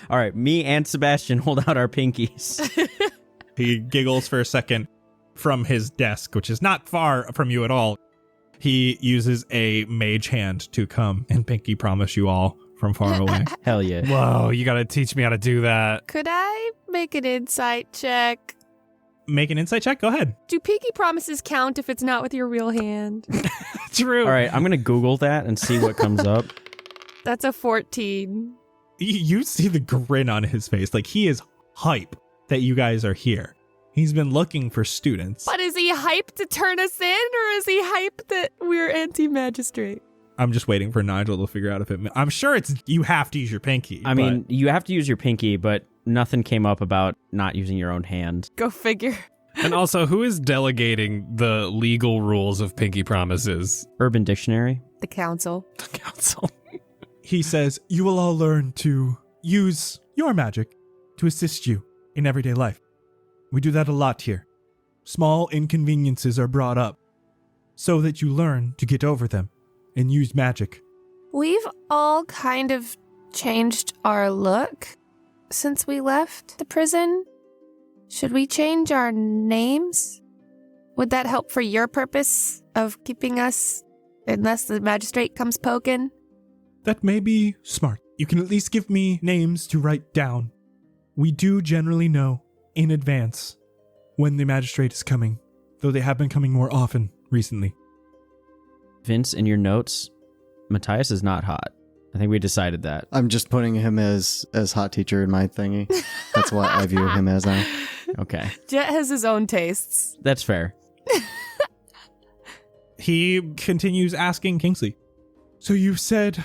All right, me and Sebastian hold out our pinkies. He giggles for a second from his desk, which is not far from you at all. He uses a mage hand to come and pinky promise you all from far away. Hell yeah. Whoa, you gotta teach me how to do that. Could I make an insight check? Make an insight check. Go ahead. Do pinky promises count if it's not with your real hand? True. All right, I'm going to Google that and see what comes up. That's a 14. You see the grin on his face. Like, he is hype that you guys are here. He's been looking for students. But is he hyped to turn us in, or is he hyped that we're anti-magistrate? I'm just waiting for Nigel to figure out if it... I'm sure it's you have to use your pinky. I mean, you have to use your pinky, but nothing came up about not using your own hand. Go figure. And also, who is delegating the legal rules of pinky promises? Urban Dictionary. The council. The council. He says, you will all learn to use your magic to assist you in everyday life. We do that a lot here. Small inconveniences are brought up so that you learn to get over them and use magic. We've all kind of changed our look since we left the prison. Should we change our names? Would that help for your purpose of keeping us, unless the magistrate comes poking? That may be smart. You can at least give me names to write down. We do generally know in advance when the magistrate is coming, though they have been coming more often recently. Vince, in your notes, Matthias is not hot. I think we decided that. I'm just putting him as hot teacher in my thingy. That's what I view him as now. Okay. Jett has his own tastes. That's fair. He continues asking Kingsley. So you said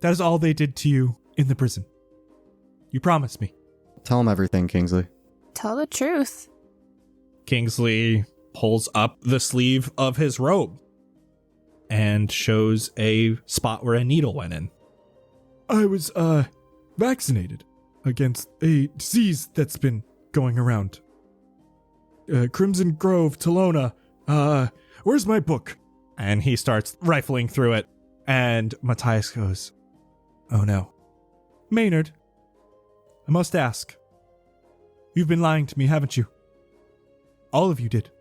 that is all they did to you in the prison. You promised me. Tell him everything, Kingsley. Tell the truth. Kingsley pulls up the sleeve of his robe and shows a spot where a needle went in. I was, vaccinated against a disease that's been going around. Crimson Grove, Telona. Where's my book? And he starts rifling through it, and Matthias goes, "Oh no." Maynard, I must ask. You've been lying to me, haven't you? All of you did.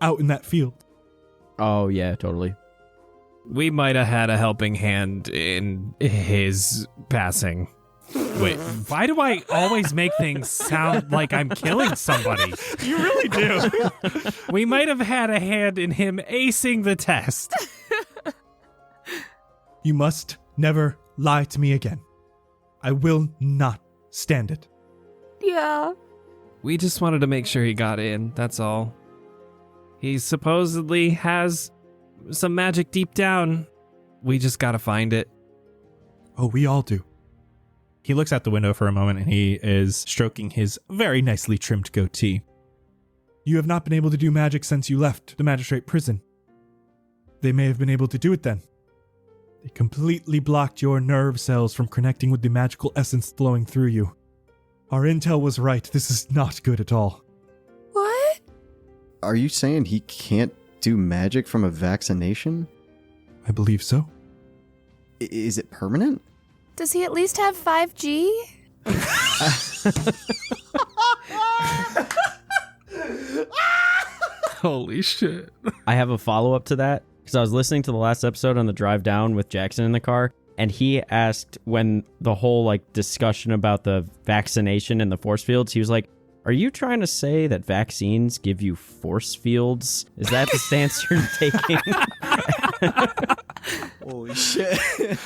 Out in that field. Oh, yeah, totally. We might have had a helping hand in his passing. Wait, why do I always make things sound like I'm killing somebody? You really do. We might have had a hand in him acing the test. You must never lie to me again. I will not stand it. Yeah. We just wanted to make sure he got in, that's all. He supposedly has some magic deep down. We just gotta find it. Oh, we all do. He looks out the window for a moment, and he is stroking his very nicely trimmed goatee. You have not been able to do magic since you left the magistrate prison. They may have been able to do it then. They completely blocked your nerve cells from connecting with the magical essence flowing through you. Our intel was right. This is not good at all. What? Are you saying he can't do magic from a vaccination? I believe so. Is it permanent? Does he at least have 5G? Holy shit. I have a follow-up to that, because I was listening to the last episode on the drive down with Jackson in the car, and he asked when the whole discussion about the vaccination and the force fields, he was like, "Are you trying to say that vaccines give you force fields? Is that the stance you're taking?" Holy shit.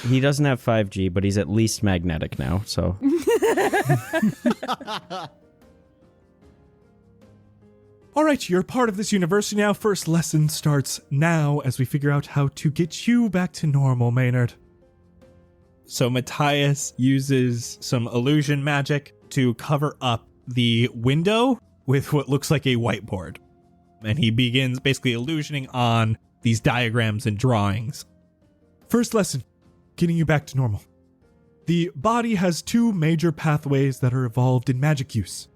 He doesn't have 5G, but he's at least magnetic now, so. All right, you're part of this university now. First lesson starts now as we figure out how to get you back to normal, Maynard. So Matthias uses some illusion magic to cover up the window with what looks like a whiteboard. And he begins basically illusioning on these diagrams and drawings. First lesson, getting you back to normal. The body has two major pathways that are evolved in magic use.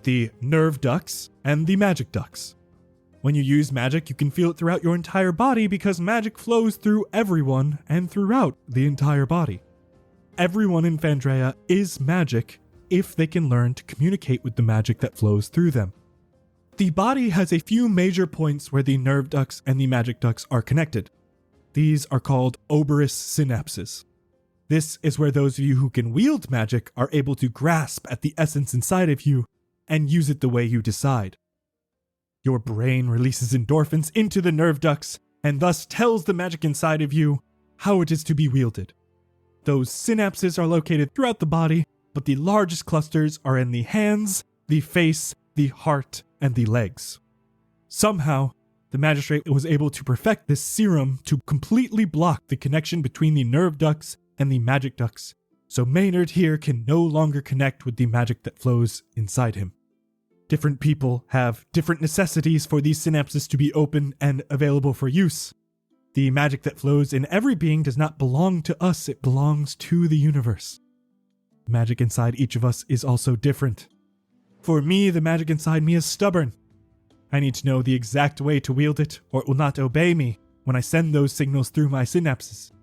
The nerve ducts and the magic ducts. When you use magic, you can feel it throughout your entire body because magic flows through everyone and throughout the entire body. Everyone in Phandrea is magic if they can learn to communicate with the magic that flows through them. The body has a few major points where the nerve ducts and the magic ducts are connected. These are called oberous synapses. This is where those of you who can wield magic are able to grasp at the essence inside of you and use it the way you decide. Your brain releases endorphins into the nerve ducts and thus tells the magic inside of you how it is to be wielded. Those synapses are located throughout the body, but the largest clusters are in the hands, the face, the heart, and the legs. Somehow, the magistrate was able to perfect this serum to completely block the connection between the nerve ducts and the magic ducts, so Maynard here can no longer connect with the magic that flows inside him. Different people have different necessities for these synapses to be open and available for use. The magic that flows in every being does not belong to us, it belongs to the universe. The magic inside each of us is also different. For me, the magic inside me is stubborn. I need to know the exact way to wield it, or it will not obey me when I send those signals through my synapses.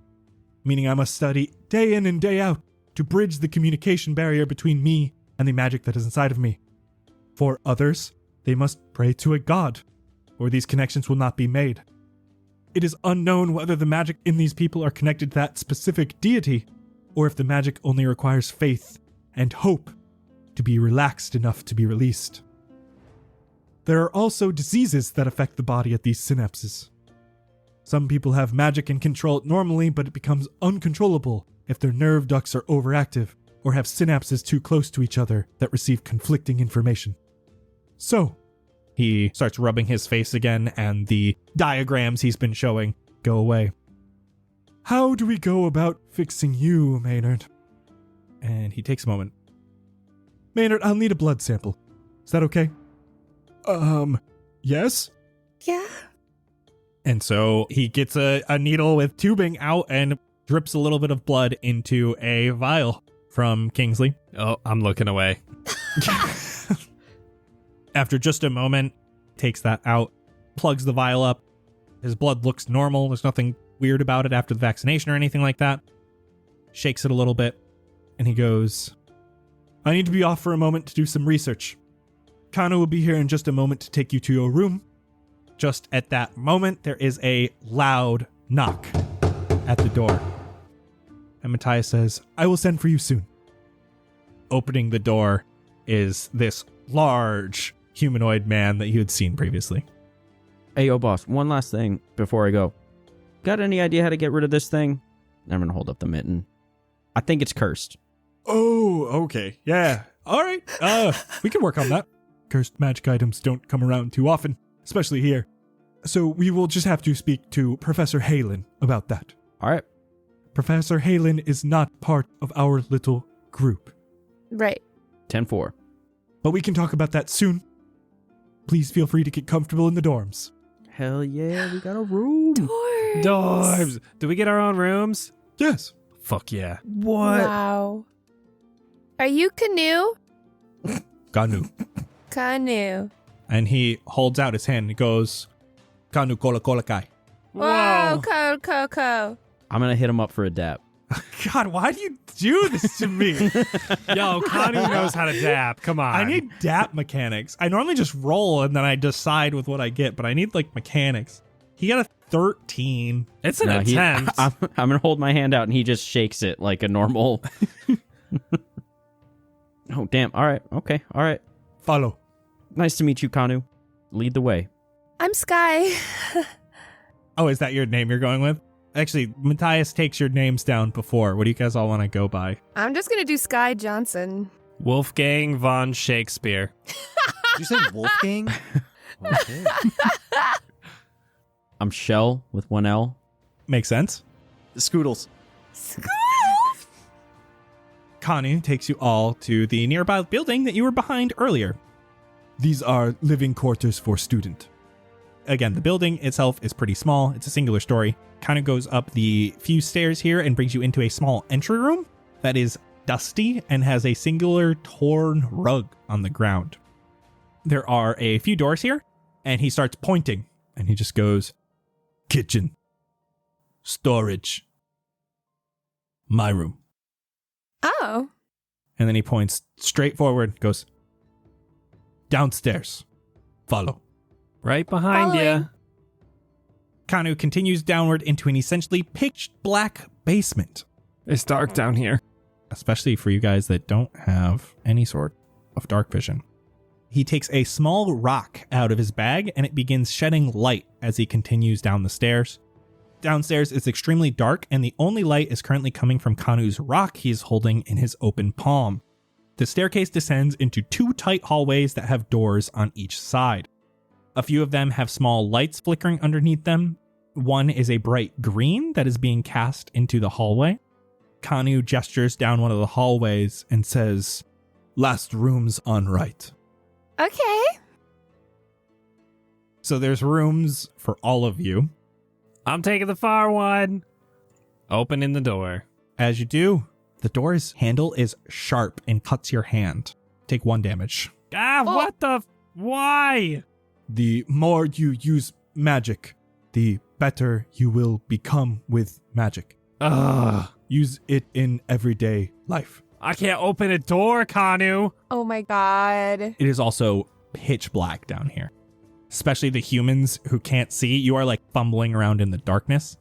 Meaning I must study day in and day out to bridge the communication barrier between me and the magic that is inside of me. For others, they must pray to a god, or these connections will not be made. It is unknown whether the magic in these people are connected to that specific deity, or if the magic only requires faith and hope to be relaxed enough to be released. There are also diseases that affect the body at these synapses. Some people have magic and control it normally, but it becomes uncontrollable if their nerve ducts are overactive or have synapses too close to each other that receive conflicting information. So, he starts rubbing his face again, and the diagrams he's been showing go away. How do we go about fixing you, Maynard? And he takes a moment. Maynard, I'll need a blood sample. Is that okay? Yes? Yeah. And so he gets a needle with tubing out and drips a little bit of blood into a vial from Kingsley. Oh, I'm looking away. After just a moment, takes that out, plugs the vial up. His blood looks normal. There's nothing weird about it after the vaccination or anything like that. Shakes it a little bit, and he goes, I need to be off for a moment to do some research. Kanu will be here in just a moment to take you to your room. Just at that moment, there is a loud knock at the door. And Matthias says, I will send for you soon. Opening the door is this large humanoid man that you had seen previously. Hey, yo, boss, one last thing before I go. Got any idea how to get rid of this thing? I'm going to hold up the mitten. I think it's cursed. Oh, okay. Yeah. All right. We can work on that. Cursed magic items don't come around too often, especially here. So we will just have to speak to Professor Halen about that. All right. Professor Halen is not part of our little group. Right. 10-4. But we can talk about that soon. Please feel free to get comfortable in the dorms. Hell yeah, we got a room. Dorms. Do we get our own rooms? Yes. Fuck yeah. What? Wow. Are you Canoe? Kanu. Canoe. And he holds out his hand and goes, Kanu kola kola kai. Whoa, Coco. I'm going to hit him up for a dap. God, why do you do this to me? Yo, Connie knows how to dap. Come on. I need dap mechanics. I normally just roll and then I decide with what I get, but I need like mechanics. He got a 13. It's an No, attempt. I'm going to hold my hand out and he just shakes it like a normal. Oh, damn. All right. Okay. All right. Follow. Nice to meet you, Kanu. Lead the way. I'm Sky. Oh, is that your name you're going with? Actually, Matthias takes your names down before. What do you guys all want to go by? I'm just going to do Sky Johnson. Wolfgang von Shakespeare. Did you say Wolfgang? Okay. I'm Shell with one L. Makes sense. The Scoodles. Kanu takes you all to the nearby building that you were behind earlier. These are living quarters for student. Again, the building itself is pretty small. It's a singular story. Kind of goes up the few stairs here and brings you into a small entry room that is dusty and has a singular torn rug on the ground. There are a few doors here, and he starts pointing, and he just goes, Kitchen. Storage. My room. Oh. and then he points straight forward, goes, downstairs. Follow. Right behind Following. you. Kanu continues downward into an essentially pitch black basement, It's dark down here. especially for you guys that don't have any sort of dark vision. He takes a small rock out of his bag and it begins shedding light as he continues down the stairs. Downstairs is extremely dark and the only light is currently coming from Kanu's rock he's holding in his open palm. The staircase descends into two tight hallways that have doors on each side. A few of them have small lights flickering underneath them. One is a bright green that is being cast into the hallway. Kanu gestures down one of the hallways and says, Last room's on right. Okay. so there's rooms for all of you. I'm taking the far one. Opening the door. As you do, the door's handle is sharp and cuts your hand. Take 1 damage. Ah, Oh. what the? Why? The more you use magic, the better you will become with magic. Ugh. Use it in everyday life. I can't open a door, Kanu. Oh my god. It is also pitch black down here. especially the humans who can't see. You are like fumbling around in the darkness.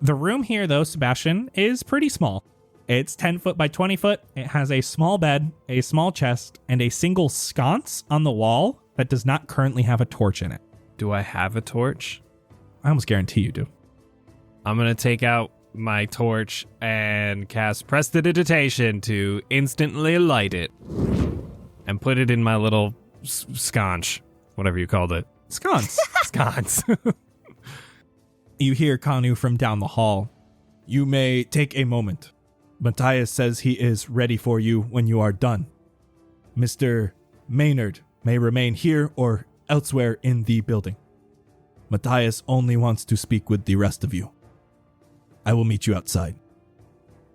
The room here, though, Sebastian, is pretty small. It's 10 foot by 20 foot. It has a small bed, a small chest, and a single sconce on the wall that does not currently have a torch in it. Do I have a torch? I almost guarantee you do. I'm going to take out my torch and cast Prestidigitation to instantly light it and put it in my little sconce, whatever you called it. Sconce. Sconce. You hear Kanu from down the hall. You may take a moment. Matthias says he is ready for you when you are done. Mr. Maynard may remain here or elsewhere in the building. Matthias only wants to speak with the rest of you. I will meet you outside.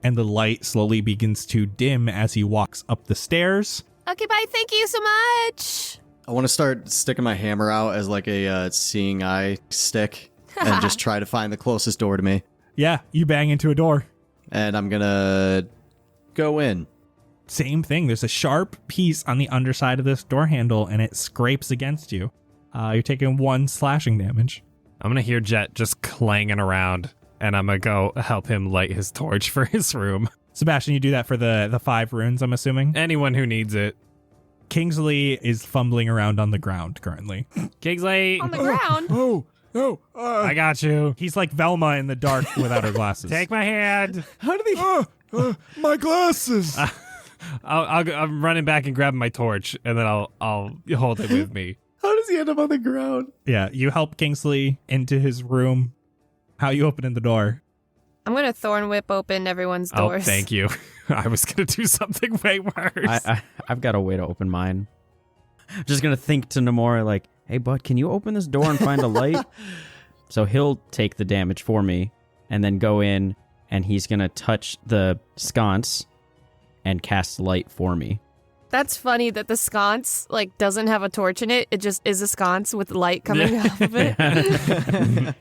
And the light slowly begins to dim as he walks up the stairs. Okay, bye. Thank you so much. I want to start sticking my hammer out as like a seeing eye stick and just try to find the closest door to me. Yeah, you bang into a door. And I'm going to go in. Same thing. There's a sharp piece on the underside of this door handle, and it scrapes against you. You're taking 1 slashing damage. I'm going to hear Jett just clanging around, and I'm going to go help him light his torch for his room. Sebastian, you do that for the 5 runes, I'm assuming? Anyone who needs it. Kingsley is fumbling around on the ground currently. Kingsley! On the ground? Oh, no. I got you. He's like Velma in the dark without her glasses. Take my hand. How did he... my glasses! I'm running back and grabbing my torch, and then I'll hold it with me. How does he end up on the ground? Yeah, you help Kingsley into his room. How you opening the door? I'm going to thorn whip open everyone's doors. Oh, thank you. I was going to do something way worse. I've got a way to open mine. Just going to think to Nomura like, hey, bud, can you open this door and find a light? So he'll take the damage for me and then go in, and he's going to touch the sconce and cast light for me. That's funny that the sconce like doesn't have a torch in it. It just is a sconce with light coming off of it.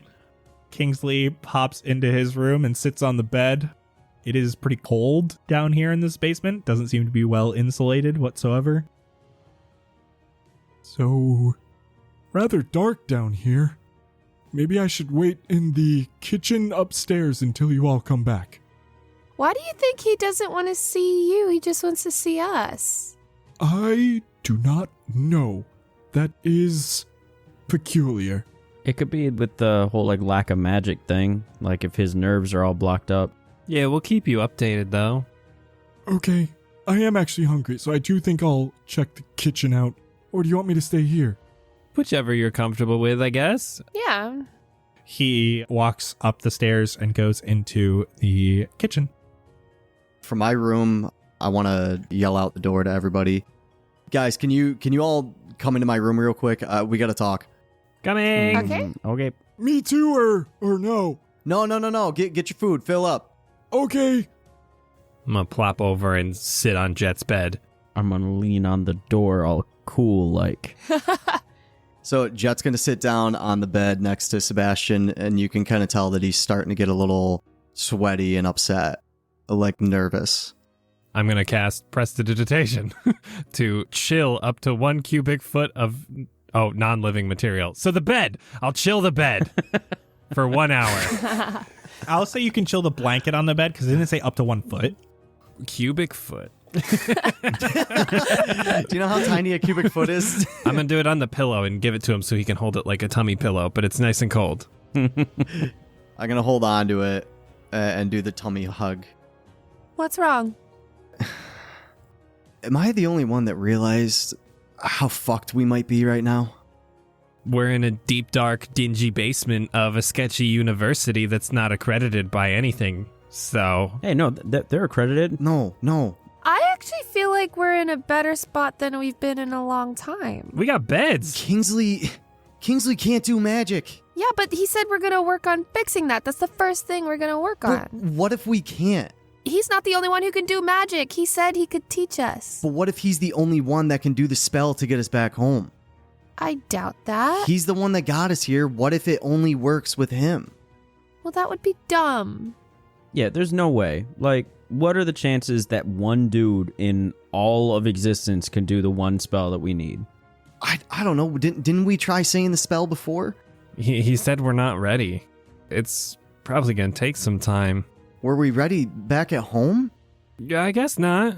Kingsley pops into his room and sits on the bed. It is pretty cold down here in this basement. Doesn't seem to be well insulated whatsoever. So, rather dark down here. Maybe I should wait in the kitchen upstairs until you all come back. Why do you think he doesn't want to see you? He just wants to see us. I do not know. That is peculiar. It could be with the whole like lack of magic thing, like if his nerves are all blocked up. Yeah, we'll keep you updated, though. Okay, I am actually hungry, so I do think I'll check the kitchen out. Or do you want me to stay here? Whichever you're comfortable with, I guess. Yeah. He walks up the stairs and goes into the kitchen. From my room, I want to yell out the door to everybody. Guys, can you all come into my room real quick? We got to talk. Coming. Okay. Okay. Me too, or no? No. Get your food. Fill up. Okay. I'm going to plop over and sit on Jett's bed. I'm going to lean on the door all cool like. So Jett's going to sit down on the bed next to Sebastian, and you can kind of tell that he's starting to get a little sweaty and upset, like nervous. I'm going to cast Prestidigitation to chill up to 1 cubic foot of non-living material. So the bed. I'll chill the bed for 1 hour. I'll say you can chill the blanket on the bed because it didn't say up to 1 foot. Cubic foot. Do you know how tiny a cubic foot is? I'm going to do it on the pillow and give it to him so he can hold it like a tummy pillow, but it's nice and cold. I'm going to hold on to it and do the tummy hug. What's wrong? Am I the only one that realized how fucked we might be right now? We're in a deep, dark, dingy basement of a sketchy university that's not accredited by anything, so... Hey, no, they're accredited. No. I actually feel like we're in a better spot than we've been in a long time. We got beds. Kingsley can't do magic. Yeah, but he said we're going to work on fixing that. That's the first thing we're going to work on. But what if we can't? He's not the only one who can do magic. He said he could teach us. But what if he's the only one that can do the spell to get us back home? I doubt that. He's the one that got us here. What if it only works with him? Well, that would be dumb. Yeah, there's no way. Like, what are the chances that one dude in all of existence can do the one spell that we need? I don't know. Didn't we try saying the spell before? He said we're not ready. It's probably gonna take some time. Were we ready back at home? Yeah, I guess not.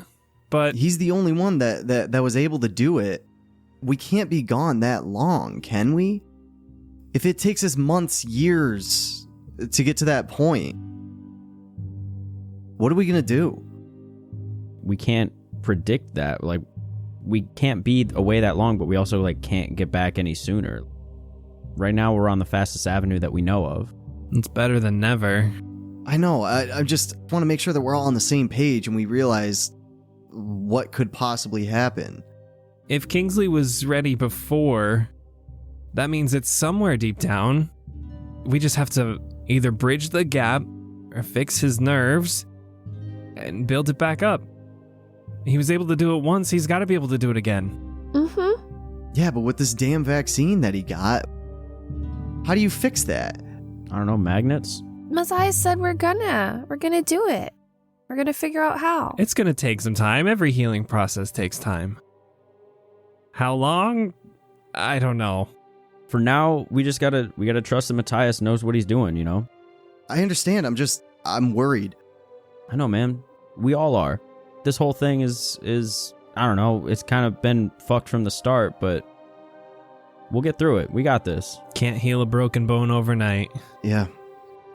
But He's the only one that was able to do it. We can't be gone that long, can we? If it takes us months, years to get to that point, what are we gonna do? We can't predict that. Like, we can't be away that long, but we also like can't get back any sooner. Right now, we're on the fastest avenue that we know of. it's better than never. I know. I just want to make sure that we're all on the same page and we realize what could possibly happen. If Kingsley was ready before, that means it's somewhere deep down. We just have to either bridge the gap or fix his nerves and build it back up. He was able to do it once, he's got to be able to do it again. Mm-hmm. Yeah, but with this damn vaccine that he got, how do you fix that? I don't know, magnets? Matthias said we're gonna do it. We're gonna figure out how. It's going to take some time. Every healing process takes time. How long? I don't know. For now, we gotta trust that Matthias knows what he's doing, you know? I understand. I'm worried. I know, man. We all are. This whole thing is I don't know, it's kind of been fucked from the start, but we'll get through it. We got this. Can't heal a broken bone overnight. Yeah,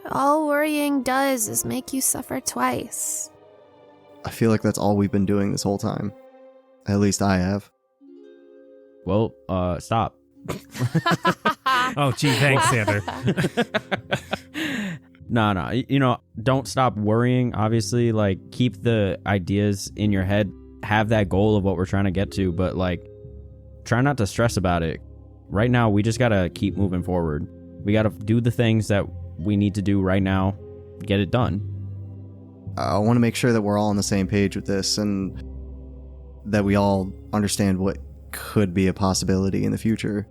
All worrying does is make you suffer twice. I feel like that's all we've been doing this whole time. At least I have. Well, stop. Oh, gee, thanks, Xander. No, you know, don't stop worrying. Obviously, like, keep the ideas in your head. Have that goal of what we're trying to get to, but, like, try not to stress about it. Right now, we just gotta keep moving forward. We gotta do the things that we need to do right now, get it done. I want to make sure that we're all on the same page with this and that we all understand what could be a possibility in the future.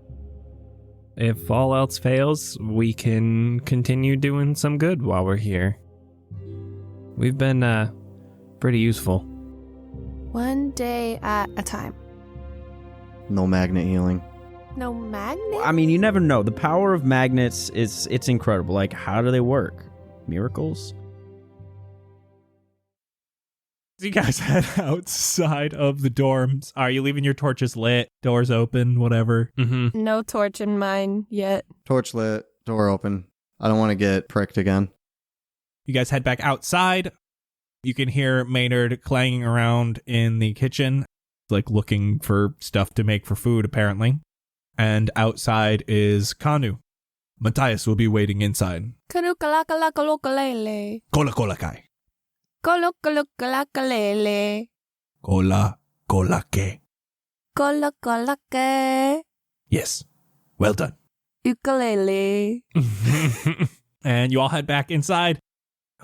If all else fails, we can continue doing some good while we're here. We've been pretty useful. One day at a time. No magnet healing. No magnet? I mean, you never know. The power of magnets it's incredible. Like, how do they work? Miracles? So you guys head outside of the dorms. Are you leaving your torches lit? Doors open, whatever? Mm-hmm. No torch in mine yet. Torch lit, door open. I don't want to get pricked again. You guys head back outside. You can hear Maynard clanging around in the kitchen, like looking for stuff to make for food, apparently. And outside is Kanu. Matthias will be waiting inside. Kanukalakalakalele. Kola kola kai. Kolokolokalele. Kola kola ke. Kolokolake. Yes. Well done. Ukulele. And you all head back inside.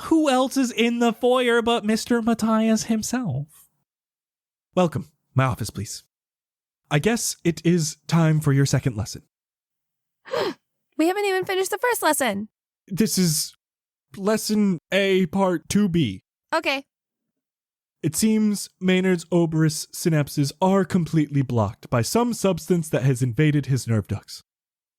Who else is in the foyer but Mr. Matthias himself? Welcome. My office, please. I guess it is time for your second lesson. We haven't even finished the first lesson. This is lesson A, part 2B. Okay. It seems Maynard's oberous synapses are completely blocked by some substance that has invaded his nerve ducts.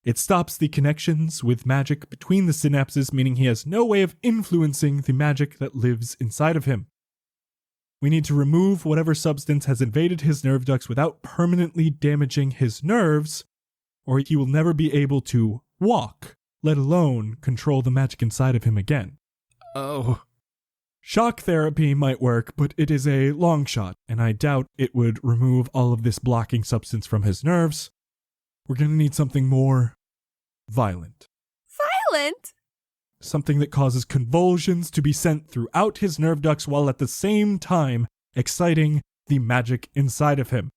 It stops the connections with magic between the synapses, meaning he has no way of influencing the magic that lives inside of him. We need to remove whatever substance has invaded his nerve ducts without permanently damaging his nerves, or he will never be able to walk, let alone control the magic inside of him again. Oh. Shock therapy might work, but it is a long shot, and I doubt it would remove all of this blocking substance from his nerves. We're going to need something more violent. Violent? Something that causes convulsions to be sent throughout his nerve ducts while at the same time exciting the magic inside of him.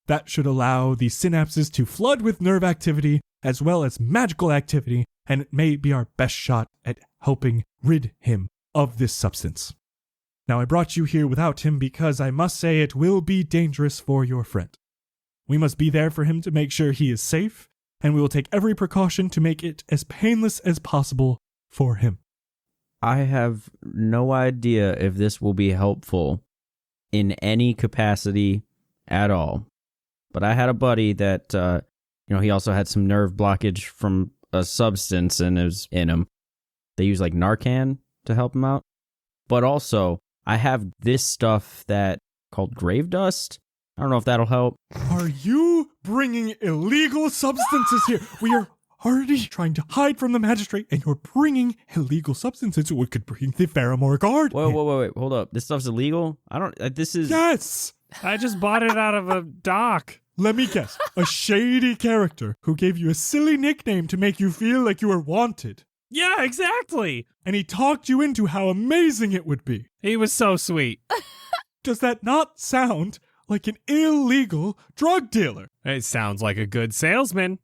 That should allow the synapses to flood with nerve activity as well as magical activity, and it may be our best shot at helping rid him of this substance. Now, I brought you here without him because I must say it will be dangerous for your friend. We must be there for him to make sure he is safe, and we will take every precaution to make it as painless as possible for him. I have no idea if this will be helpful in any capacity at all. but I had a buddy that, he also had some nerve blockage from a substance and it was in him. They use like Narcan to help him out. But also, I have this stuff that called grave dust. I don't know if that'll help. Are you bringing illegal substances here? We are already trying to hide from the magistrate, and you're bringing illegal substances which could bring the Faramore Guard. Wait, hold up. This stuff's illegal? This is... Yes! I just bought it out of a dock. Let me guess. A shady character who gave you a silly nickname to make you feel like you were wanted. Yeah, exactly. And he talked you into how amazing it would be. He was so sweet. Does that not sound like an illegal drug dealer? It sounds like a good salesman.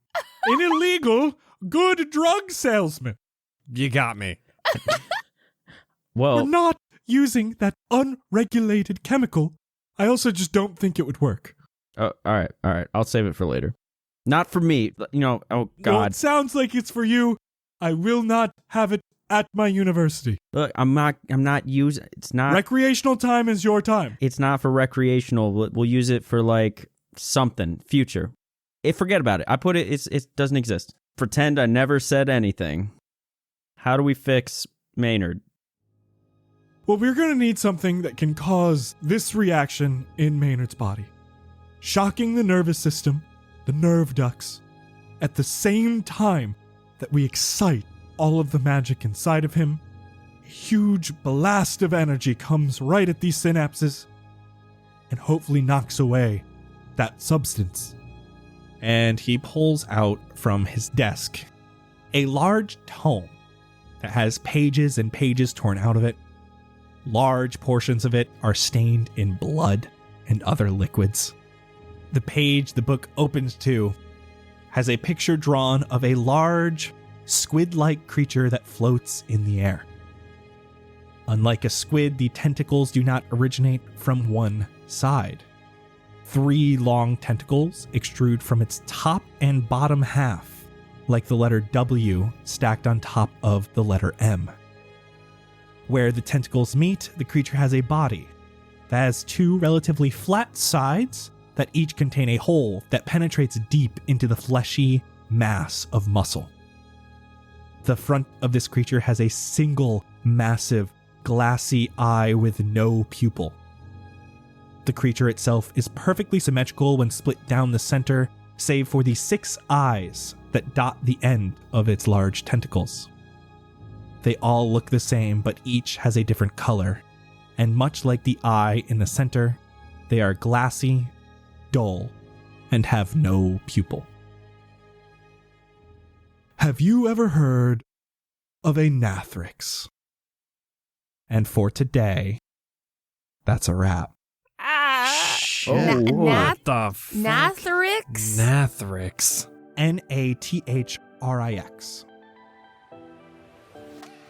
An illegal good drug salesman. You got me. Well, We're not using that unregulated chemical. I also just don't think it would work. all right. I'll save it for later. Not for me. Oh, Well, God. it sounds like it's for you. I will not have it at my university. Look, I'm not using... It's not... Recreational time is your time. It's not for recreational. We'll use it for, like, something. Future. Forget about it. I put it... It doesn't exist. Pretend I never said anything. How do we fix Maynard? Well, we're going to need something that can cause this reaction in Maynard's body. Shocking the nervous system, the nerve ducts, at the same time that we excite all of the magic inside of him. A huge blast of energy comes right at these synapses and hopefully knocks away that substance. And he pulls out from his desk a large tome that has pages and pages torn out of it. Large portions of it are stained in blood and other liquids. The page the book opens to has a picture drawn of a large, squid-like creature that floats in the air. Unlike a squid, the tentacles do not originate from one side. 3 long tentacles extrude from its top and bottom half, like the letter W stacked on top of the letter M. Where the tentacles meet, the creature has a body that has 2 relatively flat sides that each contain a hole that penetrates deep into the fleshy mass of muscle. The front of this creature has a single massive glassy eye with no pupil. The creature itself is perfectly symmetrical when split down the center, save for the 6 eyes that dot the end of its large tentacles. They all look the same, but each has a different color, and much like the eye in the center, they are glassy, dull, and have no pupil. Have you ever heard of a Nathrix? And for today, that's a wrap. What the fuck? Nathrix? Nathrix. Nathrix.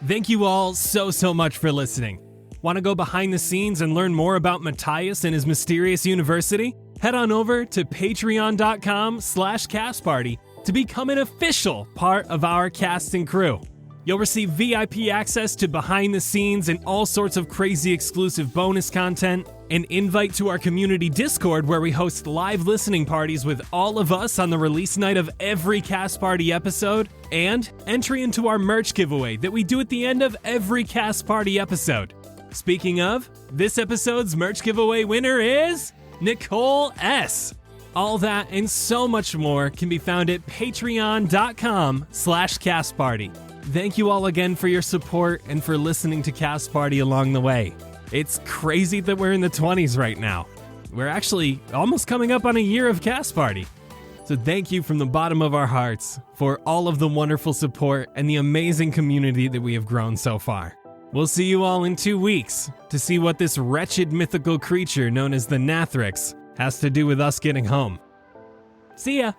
Thank you all so much for listening. Want to go behind the scenes and learn more about Matthias and his mysterious university? Head on over to patreon.com/castparty to become an official part of our cast and crew. You'll receive VIP access to behind the scenes and all sorts of crazy exclusive bonus content, an invite to our community Discord where we host live listening parties with all of us on the release night of every Cast Party episode, and entry into our merch giveaway that we do at the end of every Cast Party episode. Speaking of, this episode's merch giveaway winner is Nicole S. All that and so much more can be found at patreon.com/castparty. Thank you all again for your support and for listening to Cast Party along the way. It's crazy that we're in the 20s right now. We're actually almost coming up on a year of Cast Party. So thank you from the bottom of our hearts for all of the wonderful support and the amazing community that we have grown so far. We'll see you all in 2 weeks to see what this wretched mythical creature known as the Nathrix has to do with us getting home. See ya!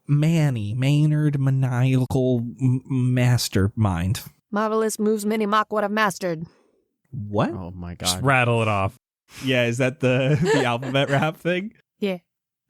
Maynard, maniacal mastermind. Marvelous moves many mock would have mastered. What? Oh my Just God. rattle it off. Yeah, is that the alphabet rap thing? Yeah.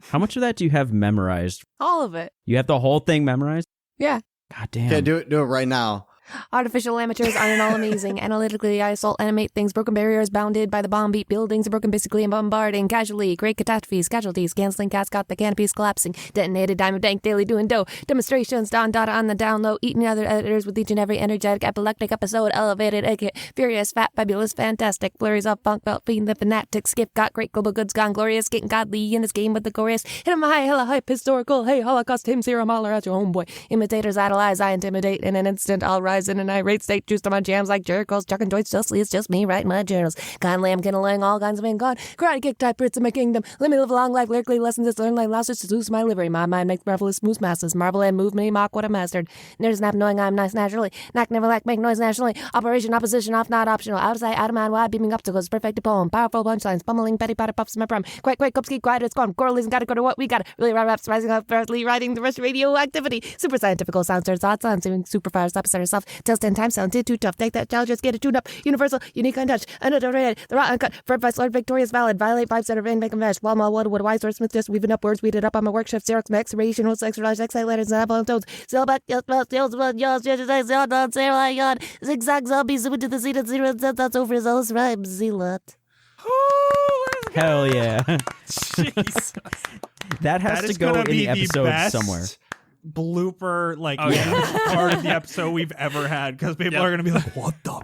How much of that do you have memorized? All of it. You have the whole thing memorized? Yeah. God damn. Okay, do it right now. Artificial amateurs aren't all amazing. Analytically, I assault, animate things. Broken barriers bounded by the bomb beat buildings. Broken basically and bombarding. Casually, great catastrophes, casualties. Canceling cats got the canopies collapsing. Detonated diamond dank daily doing dough. Demonstrations, Don Dada on the down low. Eating other editors with each and every energetic epileptic episode. Elevated, furious, fat, fabulous, fantastic. Flurries of funk belt, feeding the fanatic. Skip got great global goods gone glorious. Getting godly in this game with the glorious. Hit 'em high, hella hype, historical. Hey, Holocaust, him, serum, holler at your homeboy. Imitators idolize, I intimidate. In an instant, I'll rise in an irate state, juiced on my jams like Jericho's, chucking joints justly. It's just me writing my journals. Kind lamb, kindling, all kinds of men gone. Karate kick type Brits in my kingdom. Let me live a long life, lyrically lessons to learn like losses to Zeus my livery. My mind makes marvelous smooth masses. Marvel and move me, mock what I mastered. Nerds not knowing I'm nice naturally. Knack never lack, make noise nationally. Operation opposition off, not optional. Out of sight, out of mind, wide beaming obstacles. Perfect poem. Powerful punchlines. Pummeling petty powder puffs in my prime. Quite, Kupski, quiet, it's gone. Correlation gotta go to what we got. Really raps rising up, earthly riding the rest radioactivity. Super scientifical sounds, turns thoughts on. Super fire, stop, start yourself. Tells 10 times sound. Did too tough. Take that challenge, just get it tuned up. Universal, unique, untouched. Unadulterated. The raw, uncut. Verb vice, Lord, victorious, valid. Violate vibes that are vain, make them vanish. Walmall, wood, wise wordsmith, just weaving up words, weed it up on my work shift. Xerox, max, radiation, what's extra large, excite letters, and apple and toads. Zillback, zigzag zombies, zoom into the seat of zero, that's over his own rhyme, zealot. Hell yeah. Jeez. That has to go in the episode somewhere. Blooper, part of the episode we've ever had, because people are going to be like, what the?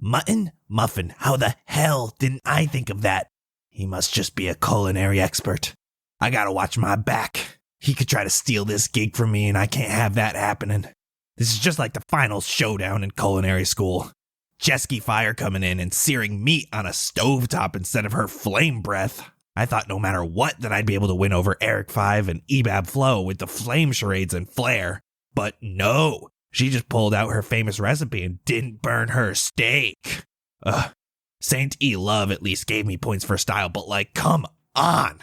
Mutton? Muffin, how the hell didn't I think of that? He must just be a culinary expert. I gotta watch my back. He could try to steal this gig from me, and I can't have that happening. This is just like the final showdown in culinary school. Chesky fire coming in and searing meat on a stovetop instead of her flame breath. I thought no matter what that I'd be able to win over Eric 5 and Ebab Flo with the flame charades and flair. But no, she just pulled out her famous recipe and didn't burn her steak. Saint E Love at least gave me points for style, but come on.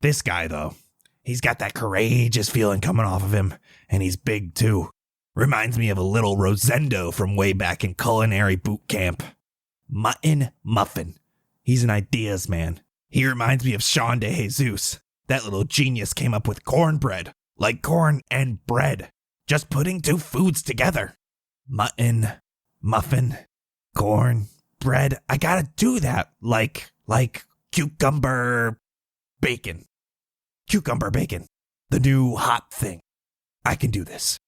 This guy though, he's got that courageous feeling coming off of him, and he's big too. Reminds me of a little Rosendo from way back in culinary boot camp. Mutton Muffin. He's an ideas man. He reminds me of Sean De Jesus. That little genius came up with cornbread, like corn and bread. Just putting two foods together. Mutton, muffin, corn, bread. I gotta do that. Like cucumber bacon. Cucumber bacon. The new hot thing. I can do this.